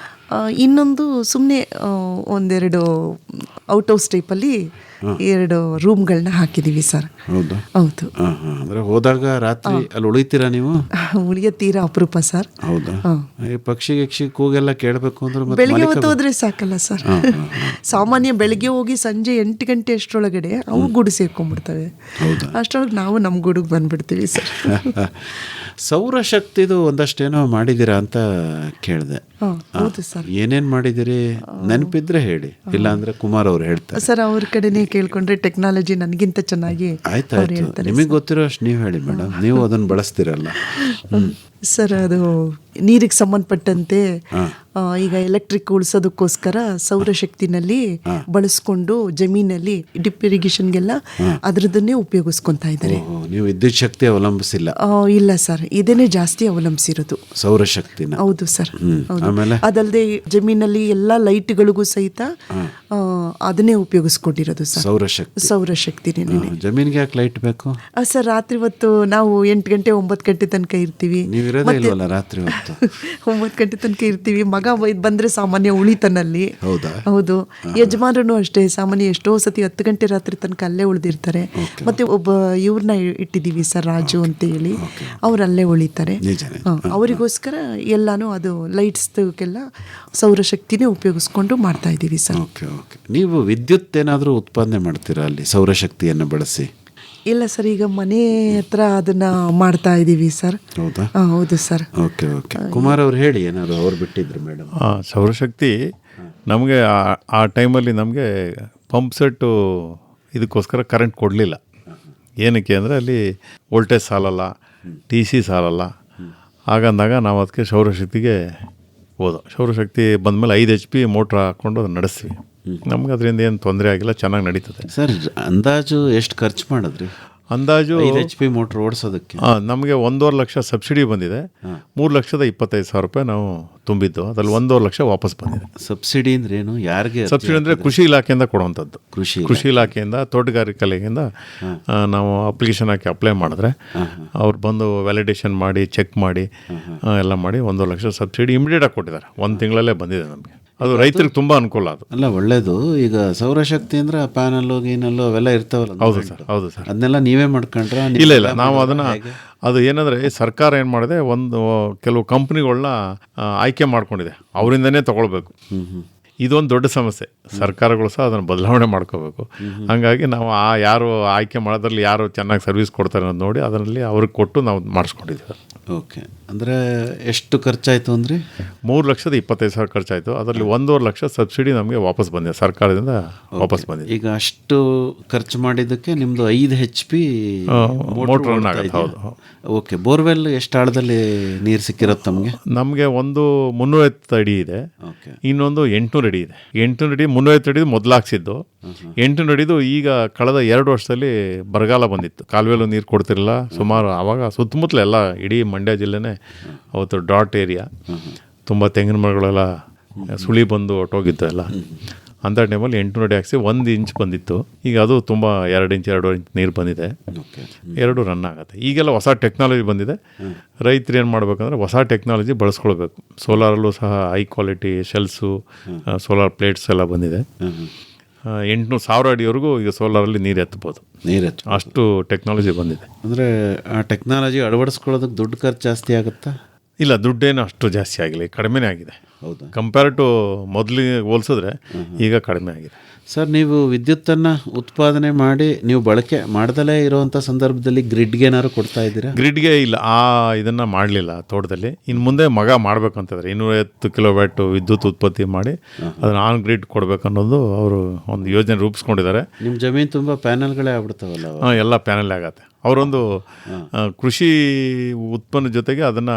ಇನ್ನೊಂದು ಸುಮ್ಮನೆ ಒಂದೆರಡು ಔಟ್ ಹೌಸ್ ಟೈಪಲ್ಲಿ 2 ರೂಮ್ಗಳನ್ನ ಹಾಕಿದ್ದೀವಿ ಸರ್. ಹೌದು ಹೌದು. ಅಂದರೆ ಹೋದಾಗ ರಾತ್ರಿ ಅಲ್ಲಿ ಉಳಿತೀರಾ ನೀವು? ಉಳಿಯೋ ತೀರಾ ಅಪರೂಪ ಸರ್. ಹೌದಾ? ಈ ಪಕ್ಷಿ ಕೂಗೆಲ್ಲ ಕೇಳಬೇಕು ಅಂದ್ರೆ ಬೆಳಿಗ್ಗೆ ಹೊತ್ತು ಹೋದ್ರೆ ಸಾಕಲ್ಲ ಸರ್. ಸಾಮಾನ್ಯ ಬೆಳಿಗ್ಗೆ ಹೋಗಿ ಸಂಜೆ 8 ಗಂಟೆ ಅಷ್ಟರೊಳಗಡೆ ಅವು ಗೂಡು ಸೇರ್ಕೊಂಡ್ಬಿಡ್ತವೆ. ಅಷ್ಟರೊಳಗೆ ನಾವು ನಮ್ಮ ಗೂಡಿಗೆ ಬಂದ್ಬಿಡ್ತೀವಿ ಸರ್. ಸೌರಶಕ್ತಿದು ಒಂದಷ್ಟೇನೋ ಮಾಡಿದ್ದೀರಾ ಅಂತ ಕೇಳಿದೆ. ಹೌದು ಸರ್. ಏನೇನು ಮಾಡಿದ್ದೀರಿ? ನೆನಪಿದ್ರೆ ಹೇಳಿ, ಇಲ್ಲಾಂದ್ರೆ ಕುಮಾರ್ ಅವ್ರು ಹೇಳ್ತಾರೆ. ಸರ್, ಅವ್ರ ಕಡೆನೇ ಕೇಳ್ಕೊಂಡ್ರೆ ಟೆಕ್ನಾಲಜಿ ನನಗಿಂತ ಚೆನ್ನಾಗಿ ಆಯ್ತಾಯ್ತು. ನಿಮಗೆ ಗೊತ್ತಿರೋ ಅಷ್ಟು ನೀವು ಹೇಳಿ ಮೇಡಮ್, ನೀವು ಅದನ್ನು ಬಳಸ್ತೀರಲ್ಲ. ಸರ್, ಅದು ನೀರಿಗೆ ಸಂಬಂಧಪಟ್ಟಂತೆ ಈಗ ಎಲೆಕ್ಟ್ರಿಕ್ ಉಳಿಸೋದಕ್ಕೋಸ್ಕರ ಸೌರಶಕ್ತಿನಲ್ಲಿ ಬಳಸ್ಕೊಂಡು ಜಮೀನಲ್ಲಿ ಡಿಪ್ ಇರಿಗೇಷನ್ಗೆಲ್ಲ ಅದರದನ್ನೇ ಉಪಯೋಗಿಸ್ಕೊತಾ ಇದ್ದಾರೆ. ನೀವು ವಿದ್ಯುತ್ ಶಕ್ತಿ ಅವಲಂಬಿಸಿಲ್ಲ? ಇಲ್ಲ ಸರ್, ಇದನ್ನೇ ಜಾಸ್ತಿ ಅವಲಂಬಿಸಿರೋದು, ಸೌರಶಕ್ತಿನ. ಹೌದು ಸರ್. ಆಮೇಲೆ ಅದಲ್ಲದೆ ಜಮೀನಲ್ಲಿ ಎಲ್ಲ ಲೈಟ್ಗಳಿಗೂ ಸಹಿತ ಅದನ್ನೇ ಉಪಯೋಗಿಸ್ಕೊಂಡಿರೋದು ಸರ್, ಸೌರಶಕ್ತಿನೇ. ಜಮೀನಿಗೆ ಯಾಕೆ ಲೈಟ್ ಬೇಕು ಸರ್? ರಾತ್ರಿ ಹೊತ್ತು ನಾವು 8 ಗಂಟೆ 9 ಗಂಟೆ ತನಕ ಇರ್ತೀವಿ. ರಾತ್ರಿ ಹೊತ್ತು 9 ಗಂಟೆ ತನಕ ಇರ್ತೀವಿ. ಮಗ ಬಂದ್ರೆ ಸಾಮಾನ್ಯ ಉಳಿತನಲ್ಲಿ. ಹೌದು. ಯಜಮಾನರು ಅಷ್ಟೇ, ಸಾಮಾನ್ಯ ಎಷ್ಟೋ ಸತಿ 10 ಗಂಟೆ ರಾತ್ರಿ ತನಕ ಅಲ್ಲೇ ಉಳಿದಿರ್ತಾರೆ. ಮತ್ತೆ ಒಬ್ಬ ಇವ್ರನ್ನ ಇಟ್ಟಿದ್ದೀವಿ ಸರ್, ರಾಜು ಅಂತ ಹೇಳಿ, ಅವರಲ್ಲೇ ಉಳಿತಾರೆ. ಅವರಿಗೋಸ್ಕರ ಎಲ್ಲಾನು ಅದು ಲೈಟ್ಸ್ಗೆಲ್ಲ ಸೌರಶಕ್ತಿನೇ ಉಪಯೋಗಿಸ್ಕೊಂಡು ಮಾಡ್ತಾ ಇದ್ದೀವಿ ಸರ್. ನೀವು ವಿದ್ಯುತ್ ಏನಾದರೂ ಉತ್ಪಾದನೆ ಮಾಡ್ತೀರಾ ಅಲ್ಲಿ ಸೌರಶಕ್ತಿಯನ್ನು ಬಳಸಿ? ಇಲ್ಲ ಸರ್, ಈಗ ಮನೆ ಹತ್ರ ಅದನ್ನ ಮಾಡ್ತಾ ಇದ್ದೀವಿ ಸರ್. ಹೌದಾ? ಹೌದು ಸರ್. ಓಕೆ. ಕುಮಾರ್ ಅವ್ರು ಹೇಳಿ, ಏನಾದ್ರು ಅವ್ರು ಬಿಟ್ಟಿದ್ರು ಮೇಡಮ್. ಸೌರಶಕ್ತಿ ನಮಗೆ ಆ ಟೈಮಲ್ಲಿ ನಮಗೆ ಪಂಪ್ ಸೆಟ್ಟು ಇದಕ್ಕೋಸ್ಕರ ಕರೆಂಟ್ ಕೊಡಲಿಲ್ಲ. ಏನಕ್ಕೆ ಅಂದರೆ ಅಲ್ಲಿ ವೋಲ್ಟೇಜ್ ಸಾಲಲ್ಲ, TC ಸಾಲಲ್ಲ. ಹಾಗಂದಾಗ ನಾವು ಅದಕ್ಕೆ ಸೌರಶಕ್ತಿಗೆ ಹೋದೋ. ಸೌರಶಕ್ತಿ ಬಂದಮೇಲೆ 5 HP ಮೋಟ್ರ್ ಹಾಕ್ಕೊಂಡು ಅದನ್ನು ನಡೆಸ್ತೀವಿ. ನಮ್ಗೆ ಅದರಿಂದ ಏನು ತೊಂದರೆ ಆಗಿಲ್ಲ, ಚೆನ್ನಾಗಿ ನಡೀತದೆ. ಸರ್, ಅಂದಾಜು ಎಷ್ಟು ಖರ್ಚು ಮಾಡಿದ್ರಿ? ಅಂದಾಜು 5 HP ಮೋಟ್ರ್ ಓಡಿಸೋದಕ್ಕೆ ನಮಗೆ 1.5 ಲಕ್ಷ ಸಬ್ಸಿಡಿ ಬಂದಿದೆ. 3,25,000 ರೂಪಾಯಿ ನಾವು ತುಂಬಿದ್ದು, ಅದರಲ್ಲಿ 1.5 ಲಕ್ಷ ವಾಪಸ್ ಬಂದಿದೆ. ಸಬ್ಸಿಡಿ ಅಂದ್ರೆ ಏನು? ಯಾರಿಗೆ ಸಬ್ಸಿಡಿ ಅಂದರೆ ಕೃಷಿ ಇಲಾಖೆಯಿಂದ ಕೊಡುವಂಥದ್ದು. ಕೃಷಿ ಇಲಾಖೆಯಿಂದ, ತೋಟಗಾರಿಕೆ ಇಲಾಖೆಯಿಂದ ನಾವು ಅಪ್ಲಿಕೇಶನ್ ಹಾಕಿ ಅಪ್ಲೈ ಮಾಡಿದ್ರೆ ಅವ್ರು ಬಂದು ವ್ಯಾಲಿಡೇಷನ್ ಮಾಡಿ, ಚೆಕ್ ಮಾಡಿ ಎಲ್ಲ ಮಾಡಿ 1.5 ಲಕ್ಷ ಸಬ್ಸಿಡಿ ಇಮಿಡಿಯೇಟಾಗಿ ಕೊಟ್ಟಿದ್ದಾರೆ. 1 ತಿಂಗಳಲ್ಲೇ ಬಂದಿದೆ ನಮಗೆ. ಅದು ರೈತರಿಗೆ ತುಂಬ ಅನುಕೂಲ. ಅದು ಅಲ್ಲ, ಒಳ್ಳೇದು. ಈಗ ಸೌರಶಕ್ತಿ ಅಂದ್ರೆ ಪ್ಯಾನಲ್ಲು ಗೀನಲ್ಲು ಅವೆಲ್ಲ ಇರ್ತಾವಲ್ಲ? ಹೌದು ಸರ್. ಅದನ್ನೆಲ್ಲ ನೀವೇ ಮಾಡ್ಕೊಂಡ್ರೆ? ಇಲ್ಲ, ನಾವು ಅದನ್ನು ಅದು ಏನಂದರೆ ಸರ್ಕಾರ ಏನು ಮಾಡಿದೆ, ಕೆಲವು ಕಂಪ್ನಿಗಳನ್ನ ಆಯ್ಕೆ ಮಾಡ್ಕೊಂಡಿದೆ, ಅವರಿಂದನೇ ತೊಗೊಳ್ಬೇಕು. ಇದೊಂದು ದೊಡ್ಡ ಸಮಸ್ಯೆ. ಸರ್ಕಾರಗಳು ಸಹ ಅದನ್ನು ಬದಲಾವಣೆ ಮಾಡ್ಕೋಬೇಕು. ಹಾಗಾಗಿ ನಾವು ಯಾರು ಆಯ್ಕೆ ಮಾಡೋದ್ರಲ್ಲಿ ಯಾರು ಚೆನ್ನಾಗಿ ಸರ್ವಿಸ್ ಕೊಡ್ತಾರೆ ಅನ್ನೋದು ನೋಡಿ ಅದರಲ್ಲಿ ಅವ್ರಿಗೆ ಕೊಟ್ಟು ನಾವು ಮಾಡಿಸ್ಕೊಂಡಿದ್ದೀವಿ. ಓಕೆ. ಅಂದರೆ ಎಷ್ಟು ಖರ್ಚಾಯಿತು ಅಂದರೆ? 3,25,000 ಖರ್ಚಾಯಿತು. ಅದರಲ್ಲಿ 1.5 ಲಕ್ಷ ಸಬ್ಸಿಡಿ ನಮಗೆ ವಾಪಸ್ ಬಂದಿದೆ, ಸರ್ಕಾರದಿಂದ ವಾಪಸ್ ಬಂದಿದೆ. ಈಗ ಅಷ್ಟು ಖರ್ಚು ಮಾಡಿದ್ದಕ್ಕೆ ನಿಮ್ಮದು 5 HP ಮೋಟ್ರ್ ರನ್ ಆಗುತ್ತೆ. ಹೌದು. ಓಕೆ. ಬೋರ್ವೆಲ್ ಎಷ್ಟು ಆಳದಲ್ಲಿ ನೀರು ಸಿಕ್ಕಿರುತ್ತೆ ತಮಗೆ? ನಮಗೆ ಒಂದು 350 ಅಡಿ ಇದೆ, ಇನ್ನೊಂದು 800 ಅಡಿ ಇದೆ. 800 ಅಡಿ 350 ಅಡಿ ಮೊದಲು ಹಾಕ್ಸಿದ್ದು. 800 ಅಡಿದು ಈಗ ಕಳೆದ 2 ವರ್ಷದಲ್ಲಿ ಬರಗಾಲ ಬಂದಿತ್ತು, ಕಾಲುವೆಲ್ಲೂ ನೀರು ಕೊಡ್ತಿರಲಿಲ್ಲ ಸುಮಾರು. ಆವಾಗ ಸುತ್ತಮುತ್ತಲೆಲ್ಲ ಇಡೀ ಮಂಡ್ಯ ಜಿಲ್ಲೆನೇ ಅವತ್ತು ಡಾಟ್ ಏರಿಯಾ, ತುಂಬ ತೆಂಗಿನ ಮರಗಳೆಲ್ಲ ಸುಳಿ ಬಂದು ಹೊಟ್ಟೋಗಿತ್ತು ಎಲ್ಲ. ಅಂಥ ಟೈಮಲ್ಲಿ 800 ಅಡಿ ಹಾಕ್ಸಿ 1 ಇಂಚ್ ಬಂದಿತ್ತು. ಈಗ ಅದು ತುಂಬ 2 ಇಂಚ್ 2.5 ಇಂಚ್ ನೀರು ಬಂದಿದೆ. ಓಕೆ. 2 ರನ್ ಆಗುತ್ತೆ. ಈಗೆಲ್ಲ ಹೊಸ ಟೆಕ್ನಾಲಜಿ ಬಂದಿದೆ. ರೈತರು ಏನು ಮಾಡಬೇಕಂದ್ರೆ ಹೊಸ ಟೆಕ್ನಾಲಜಿ ಬಳಸ್ಕೊಳ್ಬೇಕು. ಸೋಲಾರಲ್ಲೂ ಸಹ high quality cells, solar plates ಎಲ್ಲ ಬಂದಿದೆ. 800,000 ಅಡಿವರೆಗೂ ಈಗ ಸೋಲಾರಲ್ಲಿ ನೀರು ಎತ್ತಬೋದು. ಅಷ್ಟು ಟೆಕ್ನಾಲಜಿ ಬಂದಿದೆ. ಅಂದರೆ ಆ ಟೆಕ್ನಾಲಜಿ ಅಳವಡಿಸ್ಕೊಳ್ಳೋದಕ್ಕೆ ದುಡ್ಡು ಖರ್ಚು ಜಾಸ್ತಿ ಆಗುತ್ತಾ? ಇಲ್ಲ, ದುಡ್ಡೇನು ಅಷ್ಟು ಜಾಸ್ತಿ ಆಗಿಲ್ಲ, ಕಡಿಮೆನೇ ಆಗಿದೆ. ಹೌದಾ? ಕಂಪೇರ್ ಟು ಮೊದಲಿಗೆ ಹೋಲಿಸಿದ್ರೆ ಈಗ ಕಡಿಮೆ ಆಗಿದೆ. ಸರ್, ನೀವು ವಿದ್ಯುತ್ತನ್ನು ಉತ್ಪಾದನೆ ಮಾಡಿ ನೀವು ಬಳಕೆ ಮಾಡ್ದಲೇ ಇರೋವಂಥ ಸಂದರ್ಭದಲ್ಲಿ ಗ್ರಿಡ್ಗೆ ಏನಾದ್ರು ಕೊಡ್ತಾ ಇದ್ದೀರಾ? ಗ್ರಿಡ್ಗೆ ಇಲ್ಲ, ಇದನ್ನು ಮಾಡಲಿಲ್ಲ ತೋಟದಲ್ಲಿ. ಇನ್ನು ಮುಂದೆ ಮಗ ಮಾಡಬೇಕಂತಂದರೆ 250 ಕಿಲೋವ್ಯಾಟ್ ವಿದ್ಯುತ್ ಉತ್ಪತ್ತಿ ಮಾಡಿ ಅದನ್ನು ಆನ್ ಗ್ರಿಡ್ ಕೊಡಬೇಕನ್ನೋದು ಅವರು ಒಂದು ಯೋಜನೆ ರೂಪಿಸ್ಕೊಂಡಿದ್ದಾರೆ. ನಿಮ್ಮ ಜಮೀನು ತುಂಬ ಪ್ಯಾನಲ್ಗಳೇ ಆಗ್ಬಿಡ್ತಾವಲ್ಲ? ಎಲ್ಲ ಪ್ಯಾನಲ್ ಆಗತ್ತೆ. ಅವರೊಂದು ಕೃಷಿ ಉತ್ಪನ್ನ ಜೊತೆಗೆ ಅದನ್ನು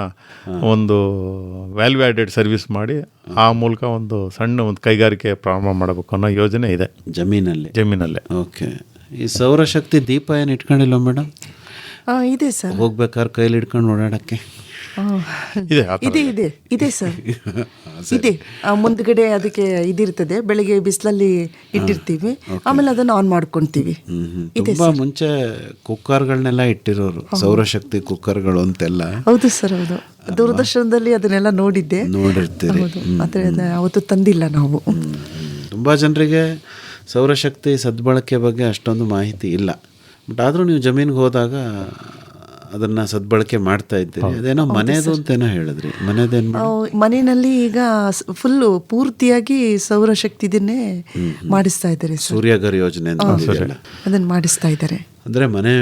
ಒಂದು ವ್ಯಾಲ್ಯೂ ಆ್ಯಡೆಡ್ ಸರ್ವಿಸ್ ಮಾಡಿ ಆ ಮೂಲಕ ಒಂದು ಸಣ್ಣ ಒಂದು ಕೈಗಾರಿಕೆ ಪ್ರಾರಂಭ ಮಾಡಬೇಕು ಅನ್ನೋ ಯೋಜನೆ ಇದೆ ಜಮೀನಲ್ಲೇ. ಓಕೆ. ಈ ಸೌರಶಕ್ತಿ ದೀಪ ಏನು ಇಟ್ಕೊಂಡಿಲ್ಲ ಮೇಡಮ್? ಇದೆ ಸರ್. ಹೋಗ್ಬೇಕಾದ್ರೆ ಕೈಲಿ ಇಟ್ಕೊಂಡು ಓಡಾಡೋಕ್ಕೆ ಇದೆ ಸರ್. ಇದೆ, ಮುಂದ್ಗಡೆ ಅದಕ್ಕೆ ಇದಿರ್ತದೆ, ಬೆಳಿಗ್ಗೆ ಬಿಸಿಲಲ್ಲಿ ಇಟ್ಟಿರ್ತೀವಿ, ಆಮೇಲೆ ಅದನ್ನು ಆನ್ ಮಾಡ್ಕೊಂತೀವಿ. ತುಂಬಾ ಮುಂಚೆ ಕುಕ್ಕರ್ಗಳನ್ನೆಲ್ಲ ಇಟ್ಟಿರೋರು, ಸೌರಶಕ್ತಿ ಕುಕ್ಕರ್ಗಳು ಅಂತೆಲ್ಲ. ಹೌದು ಸರ್, ಹೌದು. ದೂರದರ್ಶನದಲ್ಲಿ ಅದನ್ನೆಲ್ಲ ನೋಡಿರ್ತೀರಿ. ಆದರೆ ಅವತ್ತು ತಂದಿಲ್ಲ ನಾವು. ತುಂಬ ಜನರಿಗೆ ಸೌರಶಕ್ತಿ ಸದ್ಬಳಕೆ ಬಗ್ಗೆ ಅಷ್ಟೊಂದು ಮಾಹಿತಿ ಇಲ್ಲ. ಬಟ್ ಆದರೂ ನೀವು ಜಮೀನಿಗೆ ಹೋದಾಗ ಅದನ್ನು ಸದ್ಬಳಕೆ ಮಾಡ್ತಾ ಇದ್ದೀರಿ. ಅದೇನೋ ಮನೆಯದು ಅಂತೇನೋ ಹೇಳಿದ್ರಿ. ಮನೆಯಲ್ಲಿ ಈಗ ಫುಲ್ಲು ಪೂರ್ತಿಯಾಗಿ ಸೌರಶಕ್ತಿದನ್ನೇ ಮಾಡಿಸ್ತಾ ಇದ್ದಾರೆ. ಸೂರ್ಯಘರ್ ಯೋಜನೆ ಅದನ್ನು ಮಾಡಿಸ್ತಾ ಇದ್ದಾರೆ. ಅಂದರೆ ಮನೆ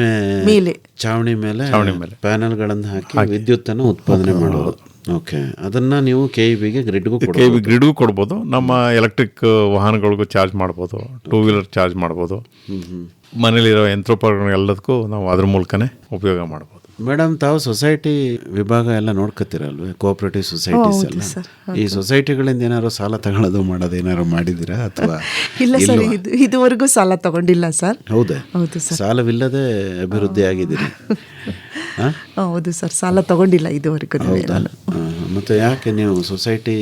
ಮೇಲೆ ಚಾವಣಿ ಮೇಲೆ ಪ್ಯಾನಲ್ಗಳನ್ನು ಹಾಕಿ ವಿದ್ಯುತ್ತನ್ನು ಉತ್ಪಾದನೆ ಮಾಡೋದು. ಓಕೆ. ಅದನ್ನು ನೀವು KEBಗೆ ಗ್ರಿಡ್ಗೂ ಕೊಡ್ಬೋದು. ನಮ್ಮ ಎಲೆಕ್ಟ್ರಿಕ್ ವಾಹನಗಳಿಗೂ ಚಾರ್ಜ್ ಮಾಡ್ಬೋದು, 2 ವೀಲರ್ ಚಾರ್ಜ್ ಮಾಡ್ಬೋದು. ಮನೇಲಿರೋ ಯಂತ್ರೋಪಕರಣ ಎಲ್ಲದಕ್ಕೂ ನಾವು ಅದ್ರ ಮೂಲಕನೇ ಉಪಯೋಗ ಮಾಡ್ಬೋದು. ಮೇಡಮ್, ತಾವು ಸೊಸೈಟಿ ವಿಭಾಗ ಎಲ್ಲ ನೋಡ್ಕೊತೀರಲ್ವೇ? ಕೋಆಪರೇಟಿವ್ ಸೊಸೈಟೀಸ್ ಎಲ್ಲ. ಈ ಸೊಸೈಟಿಗಳಿಂದ ಏನಾದ್ರು ಸಾಲ ತಗೊಳ್ಳೋದು ಮಾಡೋದು ಏನಾದ್ರು ಮಾಡಿದ್ದೀರಾ ಅಥವಾ? ಇಲ್ಲ ಸರ್, ಇದುವರೆಗೂ ಸಾಲ ತಗೊಂಡಿಲ್ಲ ಸರ್. ಹೌದು ಸರ್. ಸಾಲವಿಲ್ಲದೆ ಅಭಿವೃದ್ಧಿ ಆಗಿದ್ದೀರಿ? ಹೌದು ಸರ್, ಸಾಲ ತಗೊಂಡಿಲ್ಲ ಇದುವರೆಗೂ. ಮತ್ತೆ ಯಾಕೆ ನೀವು ಸೊಸೈಟಿ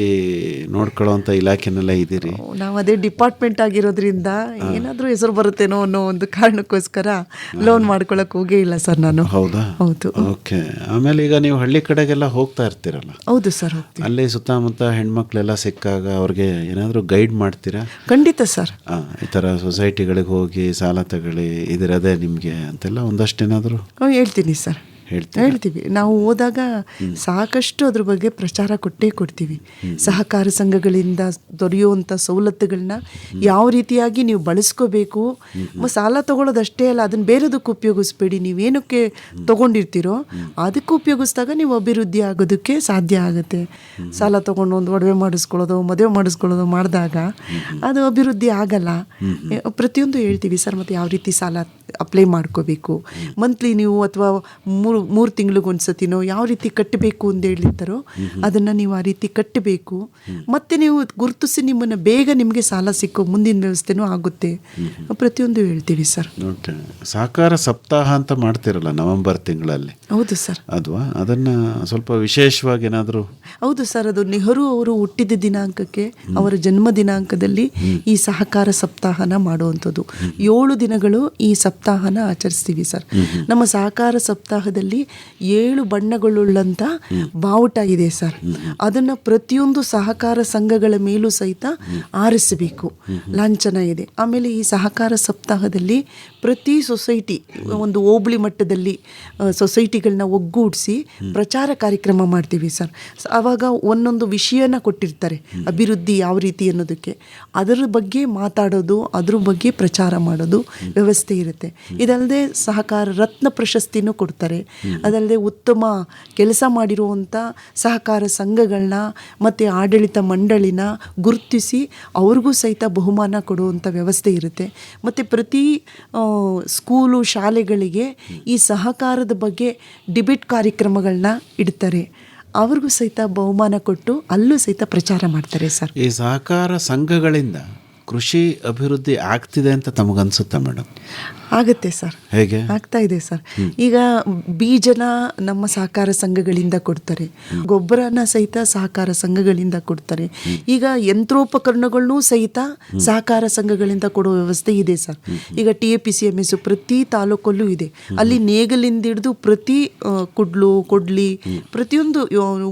ನೋಡ್ಕೊಳ್ಳೋಂಥ ಇಲಾಖೆನೆಲ್ಲ ಇದ್ದೀರಿ? ನಾವು ಅದೇ ಡಿಪಾರ್ಟ್ಮೆಂಟ್ ಆಗಿರೋದ್ರಿಂದ ಏನಾದರೂ ಹೆಸರು ಬರುತ್ತೇನೋ ಅನ್ನೋ ಒಂದು ಕಾರಣಕ್ಕೋಸ್ಕರ ಲೋನ್ ಮಾಡ್ಕೊಳಕ್ ಹೋಗೇ ಇಲ್ಲ ಸರ್ ನಾನು. ಹೌದಾ? ಹೌದು. ಓಕೆ. ಆಮೇಲೆ ಈಗ ನೀವು ಹಳ್ಳಿ ಕಡೆಗೆಲ್ಲ ಹೋಗ್ತಾ ಇರ್ತೀರಲ್ಲ? ಹೌದು ಸರ್, ಹೋಗ್ತೀವಿ. ಅಲ್ಲಿ ಸುತ್ತಮುತ್ತ ಹೆಣ್ಮಕ್ಳೆಲ್ಲ ಸಿಕ್ಕಾಗ ಅವ್ರಿಗೆ ಏನಾದರೂ ಗೈಡ್ ಮಾಡ್ತೀರಾ? ಖಂಡಿತ ಸರ್. ಈ ಥರ ಸೊಸೈಟಿಗಳಿಗೆ ಹೋಗಿ ಸಾಲ ತಗೊಳ್ಳಿ, ಇದಿರದೇ ನಿಮಗೆ ಅಂತೆಲ್ಲ ಒಂದಷ್ಟು ಏನಾದರೂ ಹೇಳ್ತೀನಿ ಸರ್. ಹೇಳ್ತೀವಿ. ನಾವು ಹೋದಾಗ ಸಾಕಷ್ಟು ಅದ್ರ ಬಗ್ಗೆ ಪ್ರಚಾರ ಕೊಡ್ತೀವಿ. ಸಹಕಾರ ಸಂಘಗಳಿಂದ ದೊರೆಯುವಂಥ ಸವಲತ್ತುಗಳನ್ನ ಯಾವ ರೀತಿಯಾಗಿ ನೀವು ಬಳಸ್ಕೋಬೇಕು. ಸಾಲ ತಗೊಳ್ಳೋದಷ್ಟೇ ಅಲ್ಲ, ಅದನ್ನು ಬೇರೆದಕ್ಕೆ ಉಪಯೋಗಿಸ್ಬೇಡಿ. ನೀವೇನಕ್ಕೆ ತಗೊಂಡಿರ್ತೀರೋ ಅದಕ್ಕೆ ಉಪಯೋಗಿಸಿದಾಗ ನೀವು ಅಭಿವೃದ್ಧಿ ಆಗೋದಕ್ಕೆ ಸಾಧ್ಯ ಆಗುತ್ತೆ. ಸಾಲ ತಗೊಂಡು ಒಂದು ಒಡವೆ ಮಾಡಿಸ್ಕೊಳ್ಳೋದು, ಮದುವೆ ಮಾಡಿಸ್ಕೊಳ್ಳೋದು ಮಾಡಿದಾಗ ಅದು ಅಭಿವೃದ್ಧಿ ಆಗಲ್ಲ. ಪ್ರತಿಯೊಂದು ಹೇಳ್ತೀವಿ ಸರ್. ಮತ್ತು ಯಾವ ರೀತಿ ಸಾಲ ಅಪ್ಲೈ ಮಾಡ್ಕೋಬೇಕು, ಮಂತ್ಲಿ ನೀವು ಅಥವಾ ಮೂರು ತಿಂಗಳಿಗೊಂದ್ಸತಿನೋ ಯಾವ ರೀತಿ ಕಟ್ಟಬೇಕು ಅಂತ ಹೇಳಿರ್ತಾರೋ ಅದನ್ನು ನೀವು ಆ ರೀತಿ ಕಟ್ಟಬೇಕು. ಮತ್ತು ನೀವು ಗುರುತಿಸಿ ನಿಮ್ಮನ್ನು ಬೇಗ ನಿಮಗೆ ಸಾಲ ಸಿಕ್ಕೋ ಮುಂದಿನ ವ್ಯವಸ್ಥೆನೂ ಆಗುತ್ತೆ. ಪ್ರತಿಯೊಂದು ಹೇಳ್ತೀವಿ ಸರ್. ಸಹಕಾರ ಸಪ್ತಾಹ ಅಂತ ಮಾಡ್ತಿರಲ್ಲ ನವೆಂಬರ್ ತಿಂಗಳಲ್ಲಿ? ಹೌದು ಸರ್. ಅದ್ವಾ? ಅದನ್ನು ಸ್ವಲ್ಪ ವಿಶೇಷವಾಗಿ ಏನಾದರೂ? ಹೌದು ಸರ್. ಅದು ನೆಹರು ಅವರು ಹುಟ್ಟಿದ ದಿನಾಂಕಕ್ಕೆ, ಅವರ ಜನ್ಮ ದಿನಾಂಕದಲ್ಲಿ ಈ ಸಹಕಾರ ಸಪ್ತಾಹನ ಮಾಡುವಂಥದ್ದು. 7 ದಿನಗಳು ಈ ಸಪ್ತಾಹನ ಆಚರಿಸ್ತೀವಿ ಸರ್. ನಮ್ಮ ಸಹಕಾರ ಸಪ್ತಾಹದಲ್ಲಿ 7 ಬಣ್ಣಗಳುಳ್ಳಂಥ ಬಾವುಟ ಇದೆ ಸರ್. ಅದನ್ನು ಪ್ರತಿಯೊಂದು ಸಹಕಾರ ಸಂಘಗಳ ಮೇಲೂ ಸಹಿತ ಆರಿಸಬೇಕು. ಲಾಂಛನ ಇದೆ. ಆಮೇಲೆ ಈ ಸಹಕಾರ ಸಪ್ತಾಹದಲ್ಲಿ ಪ್ರತಿ ಸೊಸೈಟಿ, ಒಂದು ಹೋಬಳಿ ಮಟ್ಟದಲ್ಲಿ ಸೊಸೈಟಿಗಳನ್ನ ಒಗ್ಗೂಡಿಸಿ ಪ್ರಚಾರ ಕಾರ್ಯಕ್ರಮ ಮಾಡ್ತೀವಿ ಸರ್. ಆವಾಗ ಒಂದೊಂದು ವಿಷಯನ ಕೊಟ್ಟಿರ್ತಾರೆ, ಅಭಿವೃದ್ಧಿ ಯಾವ ರೀತಿ ಅನ್ನೋದಕ್ಕೆ. ಅದರ ಬಗ್ಗೆ ಮಾತಾಡೋದು, ಅದ್ರ ಬಗ್ಗೆ ಪ್ರಚಾರ ಮಾಡೋದು ವ್ಯವಸ್ಥೆ ಇರುತ್ತೆ. ಇದಲ್ಲದೆ ಸಹಕಾರ ರತ್ನ ಪ್ರಶಸ್ತಿನೂ ಕೊಡ್ತಾರೆ. ಅದಲ್ಲದೆ ಉತ್ತಮ ಕೆಲಸ ಮಾಡಿರುವಂಥ ಸಹಕಾರ ಸಂಘಗಳನ್ನ ಮತ್ತು ಆಡಳಿತ ಮಂಡಳಿನ ಗುರುತಿಸಿ ಅವ್ರಿಗೂ ಸಹಿತ ಬಹುಮಾನ ಕೊಡುವಂಥ ವ್ಯವಸ್ಥೆ ಇರುತ್ತೆ. ಮತ್ತು ಪ್ರತಿ ಸ್ಕೂಲು ಶಾಲೆಗಳಿಗೆ ಈ ಸಹಕಾರದ ಬಗ್ಗೆ ಡಿಬೇಟ್ ಕಾರ್ಯಕ್ರಮಗಳನ್ನ ಇಡ್ತಾರೆ. ಅವ್ರಿಗೂ ಸಹಿತ ಬಹುಮಾನ ಕೊಟ್ಟು ಅಲ್ಲೂ ಸಹಿತ ಪ್ರಚಾರ ಮಾಡ್ತಾರೆ ಸರ್. ಈ ಸಹಕಾರ ಸಂಘಗಳಿಂದ ಕೃಷಿ ಅಭಿವೃದ್ಧಿ ಆಗ್ತಿದೆ ಅಂತ ತಮಗನ್ಸುತ್ತಾ ಮೇಡಮ್? ಆಗುತ್ತೆ ಸರ್, ಹೇಗೆ ಆಗ್ತಾ ಇದೆ ಸರ್. ಈಗ ಬೀಜನ ನಮ್ಮ ಸಹಕಾರ ಸಂಘಗಳಿಂದ ಕೊಡ್ತಾರೆ, ಗೊಬ್ಬರನ ಸಹಿತ ಸಹಕಾರ ಸಂಘಗಳಿಂದ ಕೊಡ್ತಾರೆ. ಈಗ ಯಂತ್ರೋಪಕರಣಗಳನ್ನೂ ಸಹಿತ ಸಹಕಾರ ಸಂಘಗಳಿಂದ ಕೊಡೋ ವ್ಯವಸ್ಥೆ ಇದೆ ಸರ್. ಈಗ TAPCMS ಪ್ರತಿ ತಾಲೂಕಲ್ಲೂ ಇದೆ. ಅಲ್ಲಿ ನೇಗಲಿಂದ ಹಿಡಿದು ಪ್ರತಿ ಕುಡ್ಲು ಕೊಡ್ಲಿ ಪ್ರತಿಯೊಂದು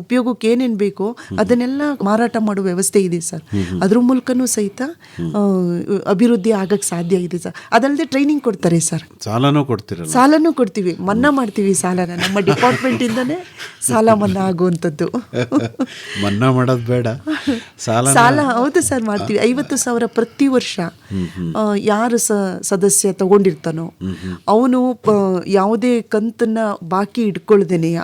ಉಪಯೋಗಕ್ಕೆ ಏನೇನು ಬೇಕೋ ಅದನ್ನೆಲ್ಲ ಮಾರಾಟ ಮಾಡೋ ವ್ಯವಸ್ಥೆ ಇದೆ ಸರ್. ಅದ್ರ ಮೂಲಕನೂ ಸಹಿತ ಅಭಿವೃದ್ಧಿ ಆಗಕ್ಕೆ ಸಾಧ್ಯ ಇದೆ ಸರ್. ಅದಲ್ಲದೆ ಟ್ರೈನಿಂಗ್ ಕೊಡ್ತಾರೆ ಸರ್. ಸಾಲನೂ ಕೊಡ್ತೀವಿ, ಮನ್ನಾ ಮಾಡ್ತೀವಿ ಸಾಲನ. ನಮ್ಮ ಡಿಪಾರ್ಟ್ಮೆಂಟ್ ಇಂದಾನೆ ಸಾಲ ಮನ್ನಾ ಆಗುವಂಥದ್ದು. ಮನ್ನಾ ಮಾಡೋದು ಬೇಡ, ಸಾಲ ಹೌದು ಸರ್ ಮಾಡ್ತೀವಿ. 50,000 ಪ್ರತಿ ವರ್ಷ ಯಾರು ಸದಸ್ಯ ತಗೊಂಡಿರ್ತಾನೋ ಅವನು ಯಾವುದೇ ಕಂತನ್ನ ಬಾಕಿ ಇಟ್ಕೊಳ್ದೇನೆಯ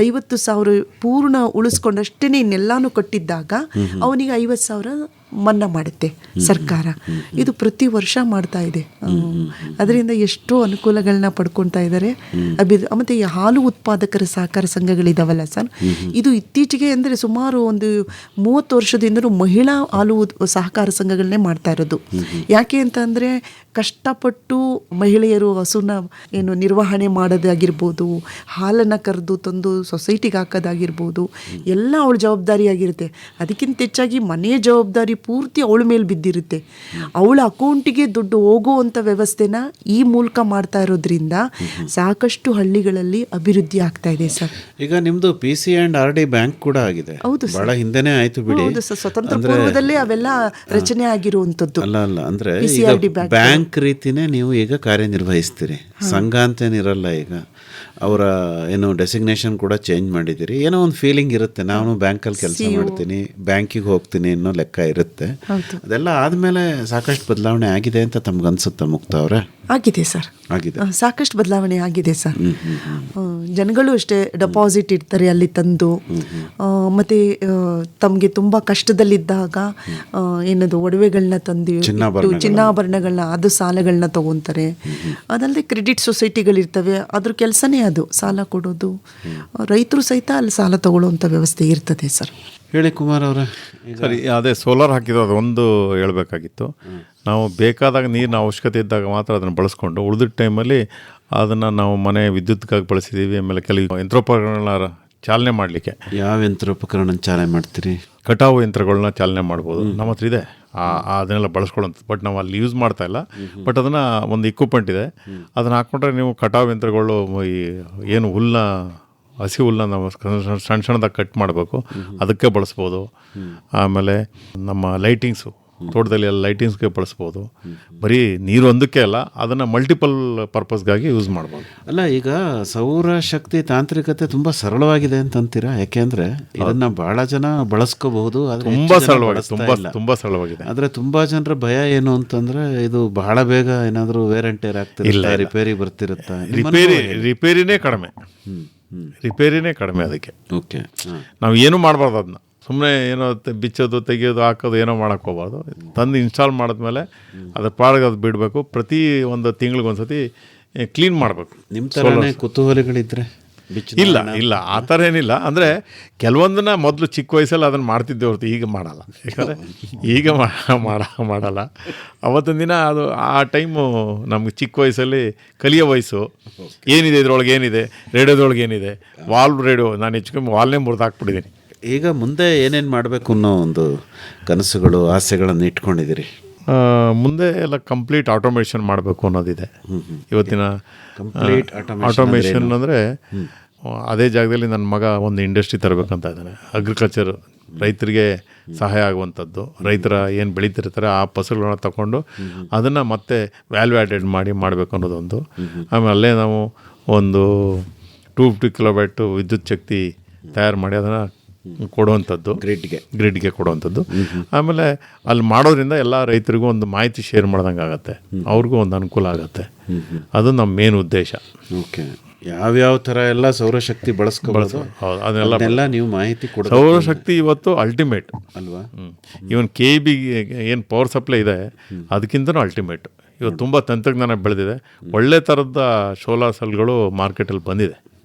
50,000 ಪೂರ್ಣ ಉಳಿಸ್ಕೊಂಡಷ್ಟೇ ಇನ್ನೆಲ್ಲಾನು ಕಟ್ಟಿದ್ದಾಗ ಅವನಿಗೆ 50,000 ಮನ್ನಾ ಮಾಡುತ್ತೆ ಸರ್ಕಾರ. ಇದು ಪ್ರತಿ ವರ್ಷ ಮಾಡ್ತಾ ಇದೆ. ಅದರಿಂದ ಎಷ್ಟೋ ಅನುಕೂಲಗಳನ್ನ ಪಡ್ಕೊಳ್ತಾ ಇದ್ದಾರೆ. ಮತ್ತು ಈ ಹಾಲು ಉತ್ಪಾದಕರ ಸಹಕಾರ ಸಂಘಗಳಿದಾವಲ್ಲ ಸರ್, ಇದು ಇತ್ತೀಚೆಗೆ ಅಂದರೆ ಸುಮಾರು ಒಂದು 30 ವರ್ಷದಿಂದಲೂ ಮಹಿಳಾ ಹಾಲು ಸಹಕಾರ ಸಂಘಗಳನ್ನೇ ಮಾಡ್ತಾ ಇರೋದು. ಯಾಕೆ ಅಂತ ಅಂದರೆ ಕಷ್ಟಪಟ್ಟು ಮಹಿಳೆಯರು ಹಸುನ ನಿರ್ವಹಣೆ ಮಾಡೋದಾಗಿರ್ಬೋದು, ಹಾಲನ್ನು ಕರೆದು ತಂದು ಸೊಸೈಟಿಗೆ ಹಾಕೋದಾಗಿರ್ಬೋದು, ಎಲ್ಲ ಅವಳ ಜವಾಬ್ದಾರಿಯಾಗಿರುತ್ತೆ. ಅದಕ್ಕಿಂತ ಹೆಚ್ಚಾಗಿ ಮನೆ ಜವಾಬ್ದಾರಿ ಪೂರ್ತಿ ಅವಳ ಮೇಲೆ ಬಿದ್ದಿರುತ್ತೆ. ಅವಳ ಅಕೌಂಟಿಗೆ ದುಡ್ಡು ಹೋಗುವಂಥ ವ್ಯವಸ್ಥೆನ ಈ ಮೂಲಕ ಮಾಡ್ತಾ ಇರೋದ್ರಿಂದ ಸಾಕಷ್ಟು ಹಳ್ಳಿಗಳಲ್ಲಿ ಅಭಿವೃದ್ಧಿ ಆಗ್ತಾ ಇದೆ ಸರ್. ಈಗ ನಿಮ್ದು PC&RD ಬ್ಯಾಂಕ್ ಕೂಡ ಆಗಿದೆ. ಹೌದು, ಬಹಳ ಹಿಂದೆನೇ ಆಯ್ತು ಬಿಡಿ. ಹೌದು ಸರ್, ಸ್ವತಂತ್ರ ಪೂರ್ವದಲ್ಲೇ ಅವೆಲ್ಲ ರಚನೆ ಆಗಿರುವಂಥದ್ದು. ಅಲ್ಲ ಅಂದ್ರೆ PCRD ಬ್ಯಾಂಕ್ ರೀತಿನೇ ನೀವು ಈಗ ಕಾರ್ಯನಿರ್ವಹಿಸ್ತೀರಿ. ಸಂಘ ಅಂತೇನಿರಲ್ಲ. ಈಗ ಅವರ ಡೆಸಿಗ್ನೇಷನ್ ಕೂಡ ಚೇಂಜ್ ಮಾಡಿದ್ದೀರಿ. ಏನೋ ಒಂದು ಫೀಲಿಂಗ್ ಇರುತ್ತೆ, ನಾನು ಬ್ಯಾಂಕಲ್ಲಿ ಕೆಲಸ ಮಾಡ್ತೀನಿ, ಬ್ಯಾಂಕಿಗೆ ಹೋಗ್ತೀನಿ ಅನ್ನೋ ಲೆಕ್ಕ ಇರುತ್ತೆ. ಅದೆಲ್ಲ ಆದಮೇಲೆ ಸಾಕಷ್ಟು ಬದಲಾವಣೆ ಆಗಿದೆ ಅಂತ ತಮ್ಗನ್ಸುತ್ತಾ ಮುಕ್ತ ಅವರೇ? ಆಗಿದೆ ಸರ್, ಆಗಿದೆ, ಸಾಕಷ್ಟು ಬದಲಾವಣೆ ಆಗಿದೆ ಸರ್. ಜನಗಳು ಅಷ್ಟೇ ಡೆಪಾಸಿಟ್ ಇಡ್ತಾರೆ ಅಲ್ಲಿ ತಂದು. ಮತ್ತು ತಮಗೆ ತುಂಬ ಕಷ್ಟದಲ್ಲಿದ್ದಾಗ ಏನದು ಒಡವೆಗಳನ್ನ ತಂದು ಚಿನ್ನಾಭರಣಗಳನ್ನ ಅದು ಸಾಲಗಳನ್ನ ತಗೊತಾರೆ. ಅದಲ್ಲದೆ ಕ್ರೆಡಿಟ್ ಸೊಸೈಟಿಗಳಿರ್ತವೆ, ಅದ್ರ ಕೆಲಸನೇ ಅದು ಸಾಲ ಕೊಡೋದು. ರೈತರು ಸಹಿತ ಅಲ್ಲಿ ಸಾಲ ತಗೊಳ್ಳುವಂಥ ವ್ಯವಸ್ಥೆ ಇರ್ತದೆ ಸರ್. ಹೇಳಿ ಕುಮಾರ್ ಅವರೇ. ಸರಿ, ಅದೇ ಸೋಲಾರ್ ಹಾಕಿದ್ದು ಅದೊಂದು ಹೇಳಬೇಕಾಗಿತ್ತು. ನಾವು ಬೇಕಾದಾಗ ನೀರಿನ ಅವಶ್ಯಕತೆ ಇದ್ದಾಗ ಮಾತ್ರ ಅದನ್ನು ಬಳಸ್ಕೊಂಡು ಉಳಿದಿದ್ದ ಟೈಮಲ್ಲಿ ಅದನ್ನು ನಾವು ಮನೆ ವಿದ್ಯುತ್ಗಾಗಿ ಬಳಸಿದ್ದೀವಿ. ಆಮೇಲೆ ಕೆಲವು ಯಂತ್ರೋಪಕರಣಗಳನ್ನ ಚಾಲನೆ ಮಾಡಲಿಕ್ಕೆ. ಯಾವ ಯಂತ್ರೋಪಕರಣ ಚಾಲನೆ ಮಾಡ್ತೀರಿ? ಕಟಾವು ಯಂತ್ರಗಳನ್ನ ಚಾಲನೆ ಮಾಡ್ಬೋದು, ನಮ್ಮ ಹತ್ರ ಇದೆ. ಅದನ್ನೆಲ್ಲ ಬಳಸ್ಕೊಳ್ಳೋಂಥದ್ದು. ಬಟ್ ನಾವು ಅಲ್ಲಿ ಯೂಸ್ ಮಾಡ್ತಾ ಇಲ್ಲ. ಬಟ್ ಅದನ್ನು ಒಂದು ಇಕ್ವಿಪ್ಮೆಂಟ್ ಇದೆ, ಅದನ್ನು ಹಾಕ್ಕೊಂಡ್ರೆ ನೀವು ಕಟಾವು ಯಂತ್ರಗಳು ಈ ಏನು ಹಸಿ ಹುಲ್ಲನ್ನ ನಾವು ಸಣ್ಣದಾಗಿ ಕಟ್ ಮಾಡಬೇಕು, ಅದಕ್ಕೆ ಬಳಸ್ಬೋದು. ಆಮೇಲೆ ನಮ್ಮ ಲೈಟಿಂಗ್ಸು, ತೋಟದಲ್ಲಿ ಎಲ್ಲ ಲೈಟಿಂಗ್ಸ್ಗೆ ಬಳಸ್ಬೋದು. ಬರೀ ನೀರು ಒಂದಕ್ಕೆ ಅಲ್ಲ, ಅದನ್ನು ಮಲ್ಟಿಪಲ್ ಪರ್ಪಸ್ಗಾಗಿ ಯೂಸ್ ಮಾಡ್ಬೋದು. ಅಲ್ಲ, ಈಗ ಸೌರಶಕ್ತಿ ತಾಂತ್ರಿಕತೆ ತುಂಬ ಸರಳವಾಗಿದೆ ಅಂತಂತೀರಾ? ಯಾಕೆಂದರೆ ಇದನ್ನು ಭಾಳ ಜನ ಬಳಸ್ಕೋಬಹುದು. ತುಂಬ ಸರಳವಾಗಿದೆ. ಆದರೆ ತುಂಬ ಜನರ ಭಯ ಏನು ಅಂತಂದರೆ ಇದು ಬಹಳ ಬೇಗ ಏನಾದರೂ ವೇರ್ ಆ್ಯಂಡ್ ಟೇರ್ ಆಗ್ತಿರುತ್ತೆ, ರಿಪೇರಿ ಬರ್ತಿರುತ್ತಾ? ರಿಪೇರಿನೇ ಕಡಿಮೆ ಅದಕ್ಕೆ. ಓಕೆ, ನಾವು ಏನೂ ಮಾಡಬಾರ್ದು. ಅದನ್ನ ಸುಮ್ಮನೆ ಏನೋ ಬಿಚ್ಚೋದು, ತೆಗಿಯೋದು, ಹಾಕೋದು ಏನೋ ಮಾಡೋಕ್ಕೆ ಹೋಗ್ಬಾರ್ದು. ತಂದು ಇನ್ಸ್ಟಾಲ್ ಮಾಡಿದ್ಮೇಲೆ ಅದ್ರ ಪಾಡಿಗೆ ಅದು ಬಿಡಬೇಕು. ಪ್ರತಿ ಒಂದು ತಿಂಗಳಿಗೊಂದ್ಸತಿ ಕ್ಲೀನ್ ಮಾಡಬೇಕು. ನಿಮ್ಮ ಥರನೇ ಕುತೂಹಲಿಗಳಿದ್ರೆ? ಇಲ್ಲ ಆ ಥರ ಏನಿಲ್ಲ. ಅಂದರೆ ಕೆಲವೊಂದನ್ನ ಮೊದಲು ಚಿಕ್ಕ ವಯಸ್ಸಲ್ಲಿ ಅದನ್ನು ಮಾಡ್ತಿದ್ದೆ ಹೊರತು ಈಗ ಮಾಡಲ್ಲ. ಯಾಕಂದರೆ ಈಗ ಮಾಡಲ್ಲ. ಅವತ್ತಿನ ದಿನ ಅದು ಆ ಟೈಮು ನಮ್ಗೆ ಚಿಕ್ಕ ವಯಸ್ಸಲ್ಲಿ ಕಲಿಯೋ ವಯಸ್ಸು. ಏನಿದೆ ಇದ್ರೊಳಗೆ, ಏನಿದೆ ರೇಡಿಯೋದೊಳಗೆ, ಏನಿದೆ ರೇಡಿಯೋ ನಾನು ಹೆಚ್ಚು ಕಮ್ಮಿ ವಾಲ್ನೇ ಮುರಿದು ಹಾಕ್ಬಿಟ್ಟಿದ್ದೀನಿ. ಈಗ ಮುಂದೆ ಏನೇನು ಮಾಡಬೇಕು ಅನ್ನೋ ಒಂದು ಕನಸುಗಳು, ಆಸೆಗಳನ್ನು ಇಟ್ಕೊಂಡಿದ್ದೀರಿ? ಮುಂದೆ ಎಲ್ಲ ಕಂಪ್ಲೀಟ್ ಆಟೋಮೇಷನ್ ಮಾಡಬೇಕು ಅನ್ನೋದಿದೆ. ಇವತ್ತಿನ ಕಂಪ್ಲೀಟ್ ಆಟೋಮೇಷನ್ ಅಂದರೆ ಅದೇ ಜಾಗದಲ್ಲಿ ನನ್ನ ಮಗ ಒಂದು ಇಂಡಸ್ಟ್ರಿ ತರಬೇಕಂತ ಇದ್ದಾನೆ. ಅಗ್ರಿಕಲ್ಚರ್, ರೈತರಿಗೆ ಸಹಾಯ ಆಗುವಂಥದ್ದು. ರೈತರ ಏನು ಬೆಳೀತಿರ್ತಾರೆ ಆ ಫಸಲುಗಳನ್ನ ತಗೊಂಡು ಅದನ್ನು ಮತ್ತೆ ವ್ಯಾಲ್ಯೂ ಆ್ಯಡೆಡ್ ಮಾಡಬೇಕು ಅನ್ನೋದೊಂದು. ಆಮೇಲೆ ಅಲ್ಲೇ ನಾವು ಒಂದು 250 ಕಿಲೋವ್ಯಾಟ್ ವಿದ್ಯುತ್ ಶಕ್ತಿ ತಯಾರು ಮಾಡಿ ಅದನ್ನು ಕೊಡುವಂಥದ್ದು, ಗ್ರಿಡ್ಗೆ ಕೊಡುವಂಥದ್ದು. ಆಮೇಲೆ ಅಲ್ಲಿ ಮಾಡೋದ್ರಿಂದ ಎಲ್ಲ ರೈತರಿಗೂ ಒಂದು ಮಾಹಿತಿ ಶೇರ್ ಮಾಡ್ದಂಗೆ ಆಗುತ್ತೆ, ಅವ್ರಿಗೂ ಒಂದು ಅನುಕೂಲ ಆಗುತ್ತೆ. ಅದು ನಮ್ಮ ಮೇನ್ ಉದ್ದೇಶ. ಓಕೆ, ಯಾವ್ಯಾವ ಥರ ಎಲ್ಲ ಸೌರಶಕ್ತಿ ಬಳಸ್ಕೋಬೋದು ಅದನ್ನೆಲ್ಲ ನೀವು ಮಾಹಿತಿ ಕೊಡ. ಸೌರಶಕ್ತಿ ಇವತ್ತು ಅಲ್ಟಿಮೇಟ್ ಅಲ್ವಾ? ಇವನ್ KB ಏನು ಪವರ್ ಸಪ್ಲೈ ಇದೆ ಅದಕ್ಕಿಂತನೂ ಅಲ್ಟಿಮೇಟ್. ಇವತ್ತು ತುಂಬ ತಂತ್ರಜ್ಞಾನ ಬೆಳೆದಿದೆ. ಒಳ್ಳೆ ಥರದ ಸೋಲಾರ್ ಸೆಲ್ಗಳು ಮಾರ್ಕೆಟಲ್ಲಿ ಬಂದಿದೆ,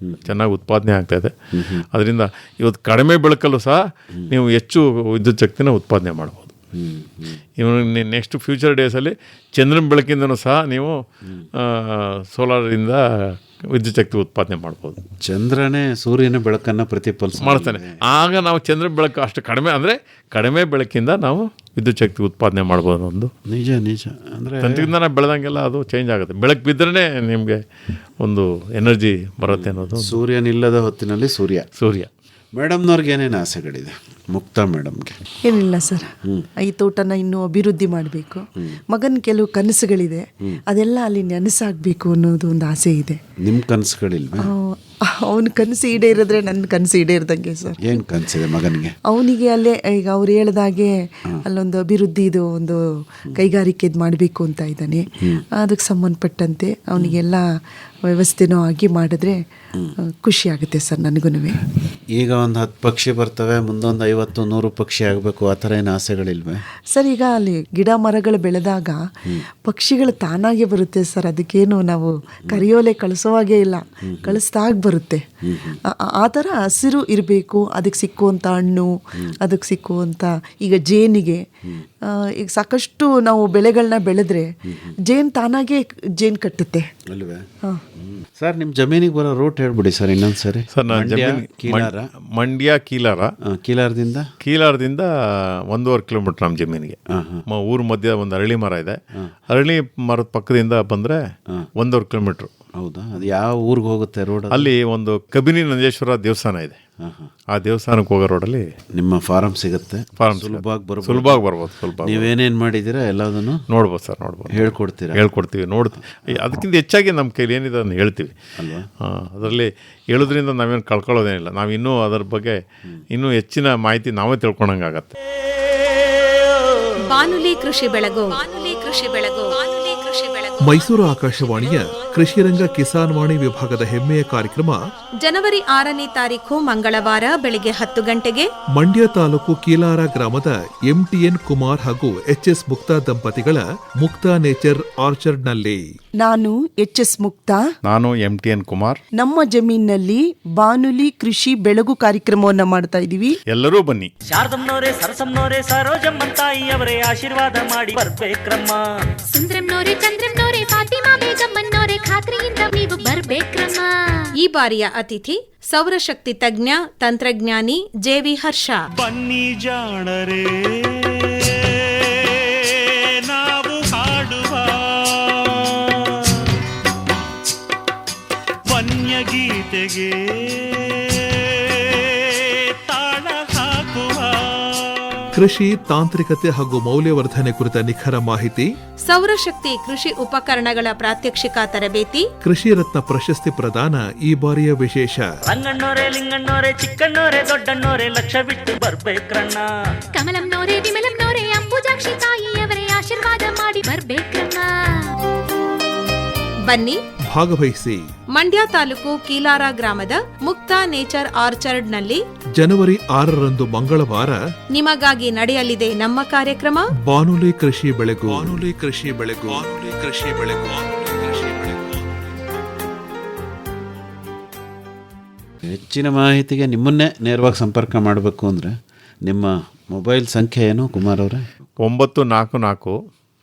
ಚೆನ್ನಾಗಿ ಉತ್ಪಾದನೆ ಆಗ್ತಾಯಿದೆ. ಅದರಿಂದ ಇವತ್ತು ಕಡಿಮೆ ಬೆಳಕಲ್ಲೂ ಸಹ ನೀವು ಹೆಚ್ಚು ವಿದ್ಯುತ್ ಶಕ್ತಿನ ಉತ್ಪಾದನೆ ಮಾಡ್ಬೋದು. ಇವನು ನೆಕ್ಸ್ಟ್ ಫ್ಯೂಚರ್ ಡೇಸಲ್ಲಿ ಚಂದ್ರನ ಬೆಳಕಿಂದನೂ ಸಹ ನೀವು ಸೋಲಾರಿಂದ ವಿದ್ಯುತ್ ಶಕ್ತಿ ಉತ್ಪಾದನೆ ಮಾಡ್ಬೋದು. ಚಂದ್ರನೇ ಸೂರ್ಯನ ಬೆಳಕನ್ನು ಮಾಡ್ತಾನೆ. ಆಗ ನಾವು ಚಂದ್ರ ಬೆಳಕು ಅಷ್ಟು ಕಡಿಮೆ ಬೆಳಕಿಂದ ನಾವು ವಿದ್ಯುತ್ ಶಕ್ತಿ ಉತ್ಪಾದನೆ ಮಾಡ್ಬೋದು. ಒಂದು ನಿಜ ಅಂದರೆ ತಂತ್ರಜ್ಞಾನ ಬೆಳೆದಂಗೆಲ್ಲ ಅದು ಚೇಂಜ್ ಆಗುತ್ತೆ. ಬೆಳಕು ಬಿದ್ದರೆ ನಿಮಗೆ ಒಂದು ಎನರ್ಜಿ ಬರುತ್ತೆ ಅನ್ನೋದು. ಸೂರ್ಯನಿಲ್ಲದ ಹೊತ್ತಿನಲ್ಲಿ ಸೂರ್ಯ. ಮೇಡಮ್ನವ್ರಿಗೆ ಏನೇನು ಆಸೆಗಳಿದೆ ಮುಕ್ತಾ ಮೇಡಮ್ಗೆ? ಏನಿಲ್ಲ ಸರ್, ಈ ತೋಟನ ಇನ್ನೂ ಅಭಿವೃದ್ಧಿ ಮಾಡಬೇಕು. ಮಗನ ಕೆಲವು ಕನಸುಗಳಿದೆ, ಅದೆಲ್ಲ ಅಲ್ಲಿ ನೆನಸಾಗಬೇಕು ಅನ್ನೋದು ಒಂದು ಆಸೆ ಇದೆ. ನಿಮ್ಮ ಕನಸುಗಳಿಲ್ವಾ? ಅವನ ಕನಸು ಈಡೇರಿದ್ರೆ ನನ್ನ ಕನಸು ಈಡೇರಿದಂಗೆ ಸರ್. ಏನು ಕನಸಿದೆ ಮಗನಿಗೆ? ಅವನಿಗೆ ಅಲ್ಲೇ ಈಗ ಅವ್ರು ಹೇಳ್ದಾಗೆ ಅಲ್ಲೊಂದು ಅಭಿವೃದ್ಧಿದು ಒಂದು ಕೈಗಾರಿಕೆದು ಮಾಡಬೇಕು ಅಂತ ಇದ್ದಾನೆ. ಅದಕ್ಕೆ ಸಂಬಂಧಪಟ್ಟಂತೆ ಅವನಿಗೆಲ್ಲ ವ್ಯವಸ್ಥೆನೂ ಆಗಿ ಮಾಡಿದ್ರೆ ಖುಷಿ ಆಗುತ್ತೆ ಸರ್ ನನಗೂ. ಈಗ ಒಂದು 10 ಪಕ್ಷಿ ಬರ್ತವೆ, ಮುಂದೊಂದು 50-100 ಪಕ್ಷಿ ಆಗಬೇಕು, ಆ ಥರ ಏನು ಆಸೆಗಳಿಲ್ವೇ ಸರ್? ಈಗ ಅಲ್ಲಿ ಗಿಡ ಮರಗಳು ಬೆಳೆದಾಗ ಪಕ್ಷಿಗಳು ತಾನಾಗೆ ಬರುತ್ತೆ ಸರ್. ಅದಕ್ಕೇನು ನಾವು ಕರಿಯೋಲೆ ಕಳಿಸೋವಾಗೇ ಇಲ್ಲ, ಕಳಿಸ್ದಾಗ ಬರುತ್ತೆ. ಆ ಥರ ಹಸಿರು ಇರಬೇಕು. ಅದಕ್ಕೆ ಸಿಕ್ಕುವಂಥ ಹಣ್ಣು, ಅದಕ್ಕೆ ಸಿಕ್ಕುವಂಥ ಈಗ ಜೇನಿಗೆ ಈಗ ಸಾಕಷ್ಟು ನಾವು ಬೆಳೆಗಳನ್ನ ಬೆಳೆದ್ರೆ ಜೇನು ತಾನಾಗೆ ಜೇನು ಕಟ್ಟುತ್ತೆ ಅಲ್ವೇ? ಸರ್ ನಿಮ್ಮ ಜಮೀನಿಗೆ ಬರೋ ರೂಟ್ ಹೇಳ್ಬಿಡಿ ಸರ್ ಇನ್ನೊಂದು ಸರಿ. ಸರ್ ನಾನು ಮಂಡ್ಯ ಕೀಲಾರದಿಂದ 1.5 ಕಿಲೋಮೀಟರ್ ನಮ್ಮ ಜಮೀನಿಗೆ. ಊರ ಮಧ್ಯ ಒಂದು ಅರಳಿ ಮರ ಇದೆ. ಅರಳಿ ಮರದ ಪಕ್ಕದಿಂದ ಬಂದರೆ 1.5 ಕಿಲೋಮೀಟ್ರು. ಹೌದಾ? ಅದು ಯಾವ ಊರಿಗೆ ಹೋಗುತ್ತೆ ರೋಡ್? ಅಲ್ಲಿ ಒಂದು ಕಬಿನಿ ನಂಜೇಶ್ವರ ದೇವಸ್ಥಾನ ಇದೆ. ಆ ದೇವಸ್ಥಾನಕ್ಕೆ ಹೋಗೋ ರೋಡಲ್ಲಿ ನಿಮ್ಮ ಫಾರಂ ಸಿಗುತ್ತೆ. ಸುಲಭವಾಗಿ ಬರ್ಬೋದು. ಸ್ವಲ್ಪ ನೀವೇನೇನು ಮಾಡಿದ್ದೀರಾ ಎಲ್ಲದನ್ನು ನೋಡ್ಬೋದು ಸರ್. ಹೇಳ್ಕೊಡ್ತೀವಿ. ಅದಕ್ಕಿಂತ ಹೆಚ್ಚಾಗಿ ನಮ್ಮ ಕೈಲಿ ಏನಿದೆ ಅದನ್ನು ಹೇಳ್ತೀವಿ ಅಲ್ವಾ? ಅದರಲ್ಲಿ ಹೇಳೋದ್ರಿಂದ ನಾವೇನು ಕಳ್ಕೊಳ್ಳೋದೇನಿಲ್ಲ. ನಾವು ಇನ್ನೂ ಅದರ ಬಗ್ಗೆ ಇನ್ನೂ ಹೆಚ್ಚಿನ ಮಾಹಿತಿ ನಾವೇ ತಿಳ್ಕೊಳಂಗಾಗತ್ತೆ. ಬಾನುಲಿ ಕೃಷಿ ಬೆಳಗು. ಮೈಸೂರು ಆಕಾಶವಾಣಿಯ ಕೃಷಿರಂಗ ಕಿಸಾನ್ ವಾಣಿ ವಿಭಾಗದ ಹೆಮ್ಮೆಯ ಕಾರ್ಯಕ್ರಮ ಜನವರಿ 6ನೇ ತಾರೀಖು ಮಂಗಳವಾರ ಬೆಳಿಗ್ಗೆ 10 ಗಂಟೆಗೆ ಮಂಡ್ಯ ತಾಲೂಕು ಕೀಲಾರ ಗ್ರಾಮದ MTN ಕುಮಾರ್ ಹಾಗೂ HS ಮುಕ್ತಾ ದಂಪತಿಗಳ ಮುಕ್ತಾ ನೇಚರ್ ಆರ್ಚರ್ಡ್ನಲ್ಲಿ. ನಾನು HS ಮುಕ್ತಾ, ನಾನು MTN ಕುಮಾರ್. ನಮ್ಮ ಜಮೀನಿನಲ್ಲಿ ಬಾನುಲಿ ಕೃಷಿ ಬೆಳಗು ಕಾರ್ಯಕ್ರಮವನ್ನ ಮಾಡ್ತಾ ಇದೀವಿ. ಎಲ್ಲರೂ ಬನ್ನಿ. ಶಾರದಮ್ಮನವರೇ, ಸರಸಮ್ಮನವರೇ, ಸರೋಜಮ್ಮನ್ ತಾಯಿಯವರೇ ಆಶೀರ್ವಾದ ಮಾಡಿ ಬರ್ಬೇಕ್ರಮ್ಮ. ಸುಂದ್ರಂನವರೇ, ಚಂದ್ರಂನವರೇ, ಫಾತಿಮಾ ಬೇಗಮ್ಮನವರೇ, ಖಾತ್ರಿಯಿಂದ ನೀವು ಬರ್ಬೇಕ್ರಮ್ಮ. ಈ ಬಾರಿಯ ಅತಿಥಿ ಸೌರಶಕ್ತಿ ತಜ್ಞ ತಂತ್ರಜ್ಞಾನಿ JV ಹರ್ಷ. ಬನ್ನಿ ಜಾಣರೇ, ನಾವು ಹಾಡುವ ವನ್ಯ ಗೀತೆಗೆ ತಾಳ ಹಾಕುವ. ಕೃಷಿ ತಾಂತ್ರಿಕತೆ ಹಾಗೂ ಮೌಲ್ಯವರ್ಧನೆ ಕುರಿತ ನಿಖರ ಮಾಹಿತಿ, ಸೌರಶಕ್ತಿ ಕೃಷಿ ಉಪಕರಣಗಳ ಪ್ರಾತ್ಯಕ್ಷಿಕ ತರಬೇತಿ, ಕೃಷಿ ರತ್ನ ಪ್ರಶಸ್ತಿ ಪ್ರದಾನ ಈ ಬಾರಿಯ ವಿಶೇಷ. ರಂಗಣ್ಣೋರೇ, ಲಿಂಗಣ್ಣೋರೇ, ಚಿಕ್ಕಣ್ಣೋರೇ, ದೊಡ್ಡಣ್ಣೋರೇ, ಲಕ್ಷ ಬಿಟ್ಟು ಬರ್ಬೇಕ್ರಣ್ಣ. ಕಮಲಂನವರೇ, ವಿಮಲಂನವರೇ, ಅಂಬುಜಾಕ್ಷಿ ತಾಯಿಯವರೇ ಆಶೀರ್ವಾದ ಮಾಡಿ ಬರ್ಬೇಕ್ರಣ್ಣ. ಬನ್ನಿ, ಭಾಗವಹಿಸಿ. ಮಂಡ್ಯ ತಾಲೂಕು ಕೀಲಾರ ಗ್ರಾಮದ ಮುಕ್ತಾ ನೇಚರ್ ಆರ್ಚರ್ಡ್ನಲ್ಲಿ ಜನವರಿ 6ರಂದು ಮಂಗಳವಾರ ನಿಮಗಾಗಿ ನಡೆಯಲಿದೆ ನಮ್ಮ ಕಾರ್ಯಕ್ರಮ ಬಾನುಲಿ ಕೃಷಿ ಬೆಳಗು. ಹೆಚ್ಚಿನ ಮಾಹಿತಿಗೆ ನಿಮ್ಮನ್ನೇ ನೇರವಾಗಿ ಸಂಪರ್ಕ ಮಾಡಬೇಕು ಅಂದರೆ ನಿಮ್ಮ ಮೊಬೈಲ್ ಸಂಖ್ಯೆ ಏನು ಕುಮಾರ್ ಅವರೇ? 944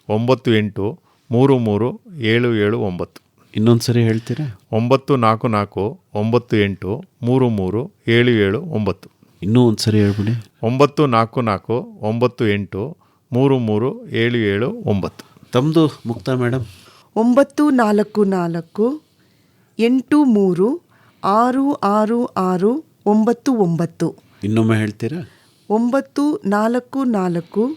98 33 779. ಇನ್ನೊಂದು ಸರಿ ಹೇಳ್ತೀರಾ? 944 98 33 779. ಇನ್ನೂ ಒಂದು ಸರಿ ಹೇಳ್ಬಿಡಿ. 944 98 33 779. ತಮ್ಮದು ಮುಕ್ತಾ ಮೇಡಮ್? 944 83 666 99. ಇನ್ನೊಮ್ಮೆ ಹೇಳ್ತೀರಾ? 944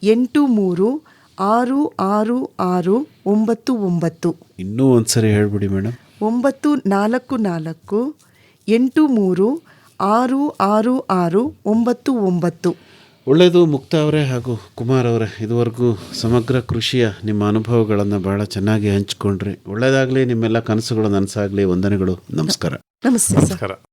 83 666 99. ಇನ್ನೂ ಒಂದು ಸರಿ ಹೇಳ್ಬಿಡಿ ಮೇಡಮ್. 944 83 666 99. ಒಳ್ಳೆಯದು ಮುಕ್ತಾ ಅವರೇ ಹಾಗೂ ಕುಮಾರ್ ಅವರೇ, ಇದುವರೆಗೂ ಸಮಗ್ರ ಕೃಷಿಯ ನಿಮ್ಮ ಅನುಭವಗಳನ್ನು ಬಹಳ ಚೆನ್ನಾಗಿ ಹಂಚಿಕೊಂಡ್ರಿ. ಒಳ್ಳೆಯದಾಗಲಿ, ನಿಮ್ಮೆಲ್ಲ ಕನಸುಗಳು ನನಸಾಗಲಿ. ವಂದನೆಗಳು. ನಮಸ್ಕಾರ. ನಮಸ್ತೆ ಸರ್.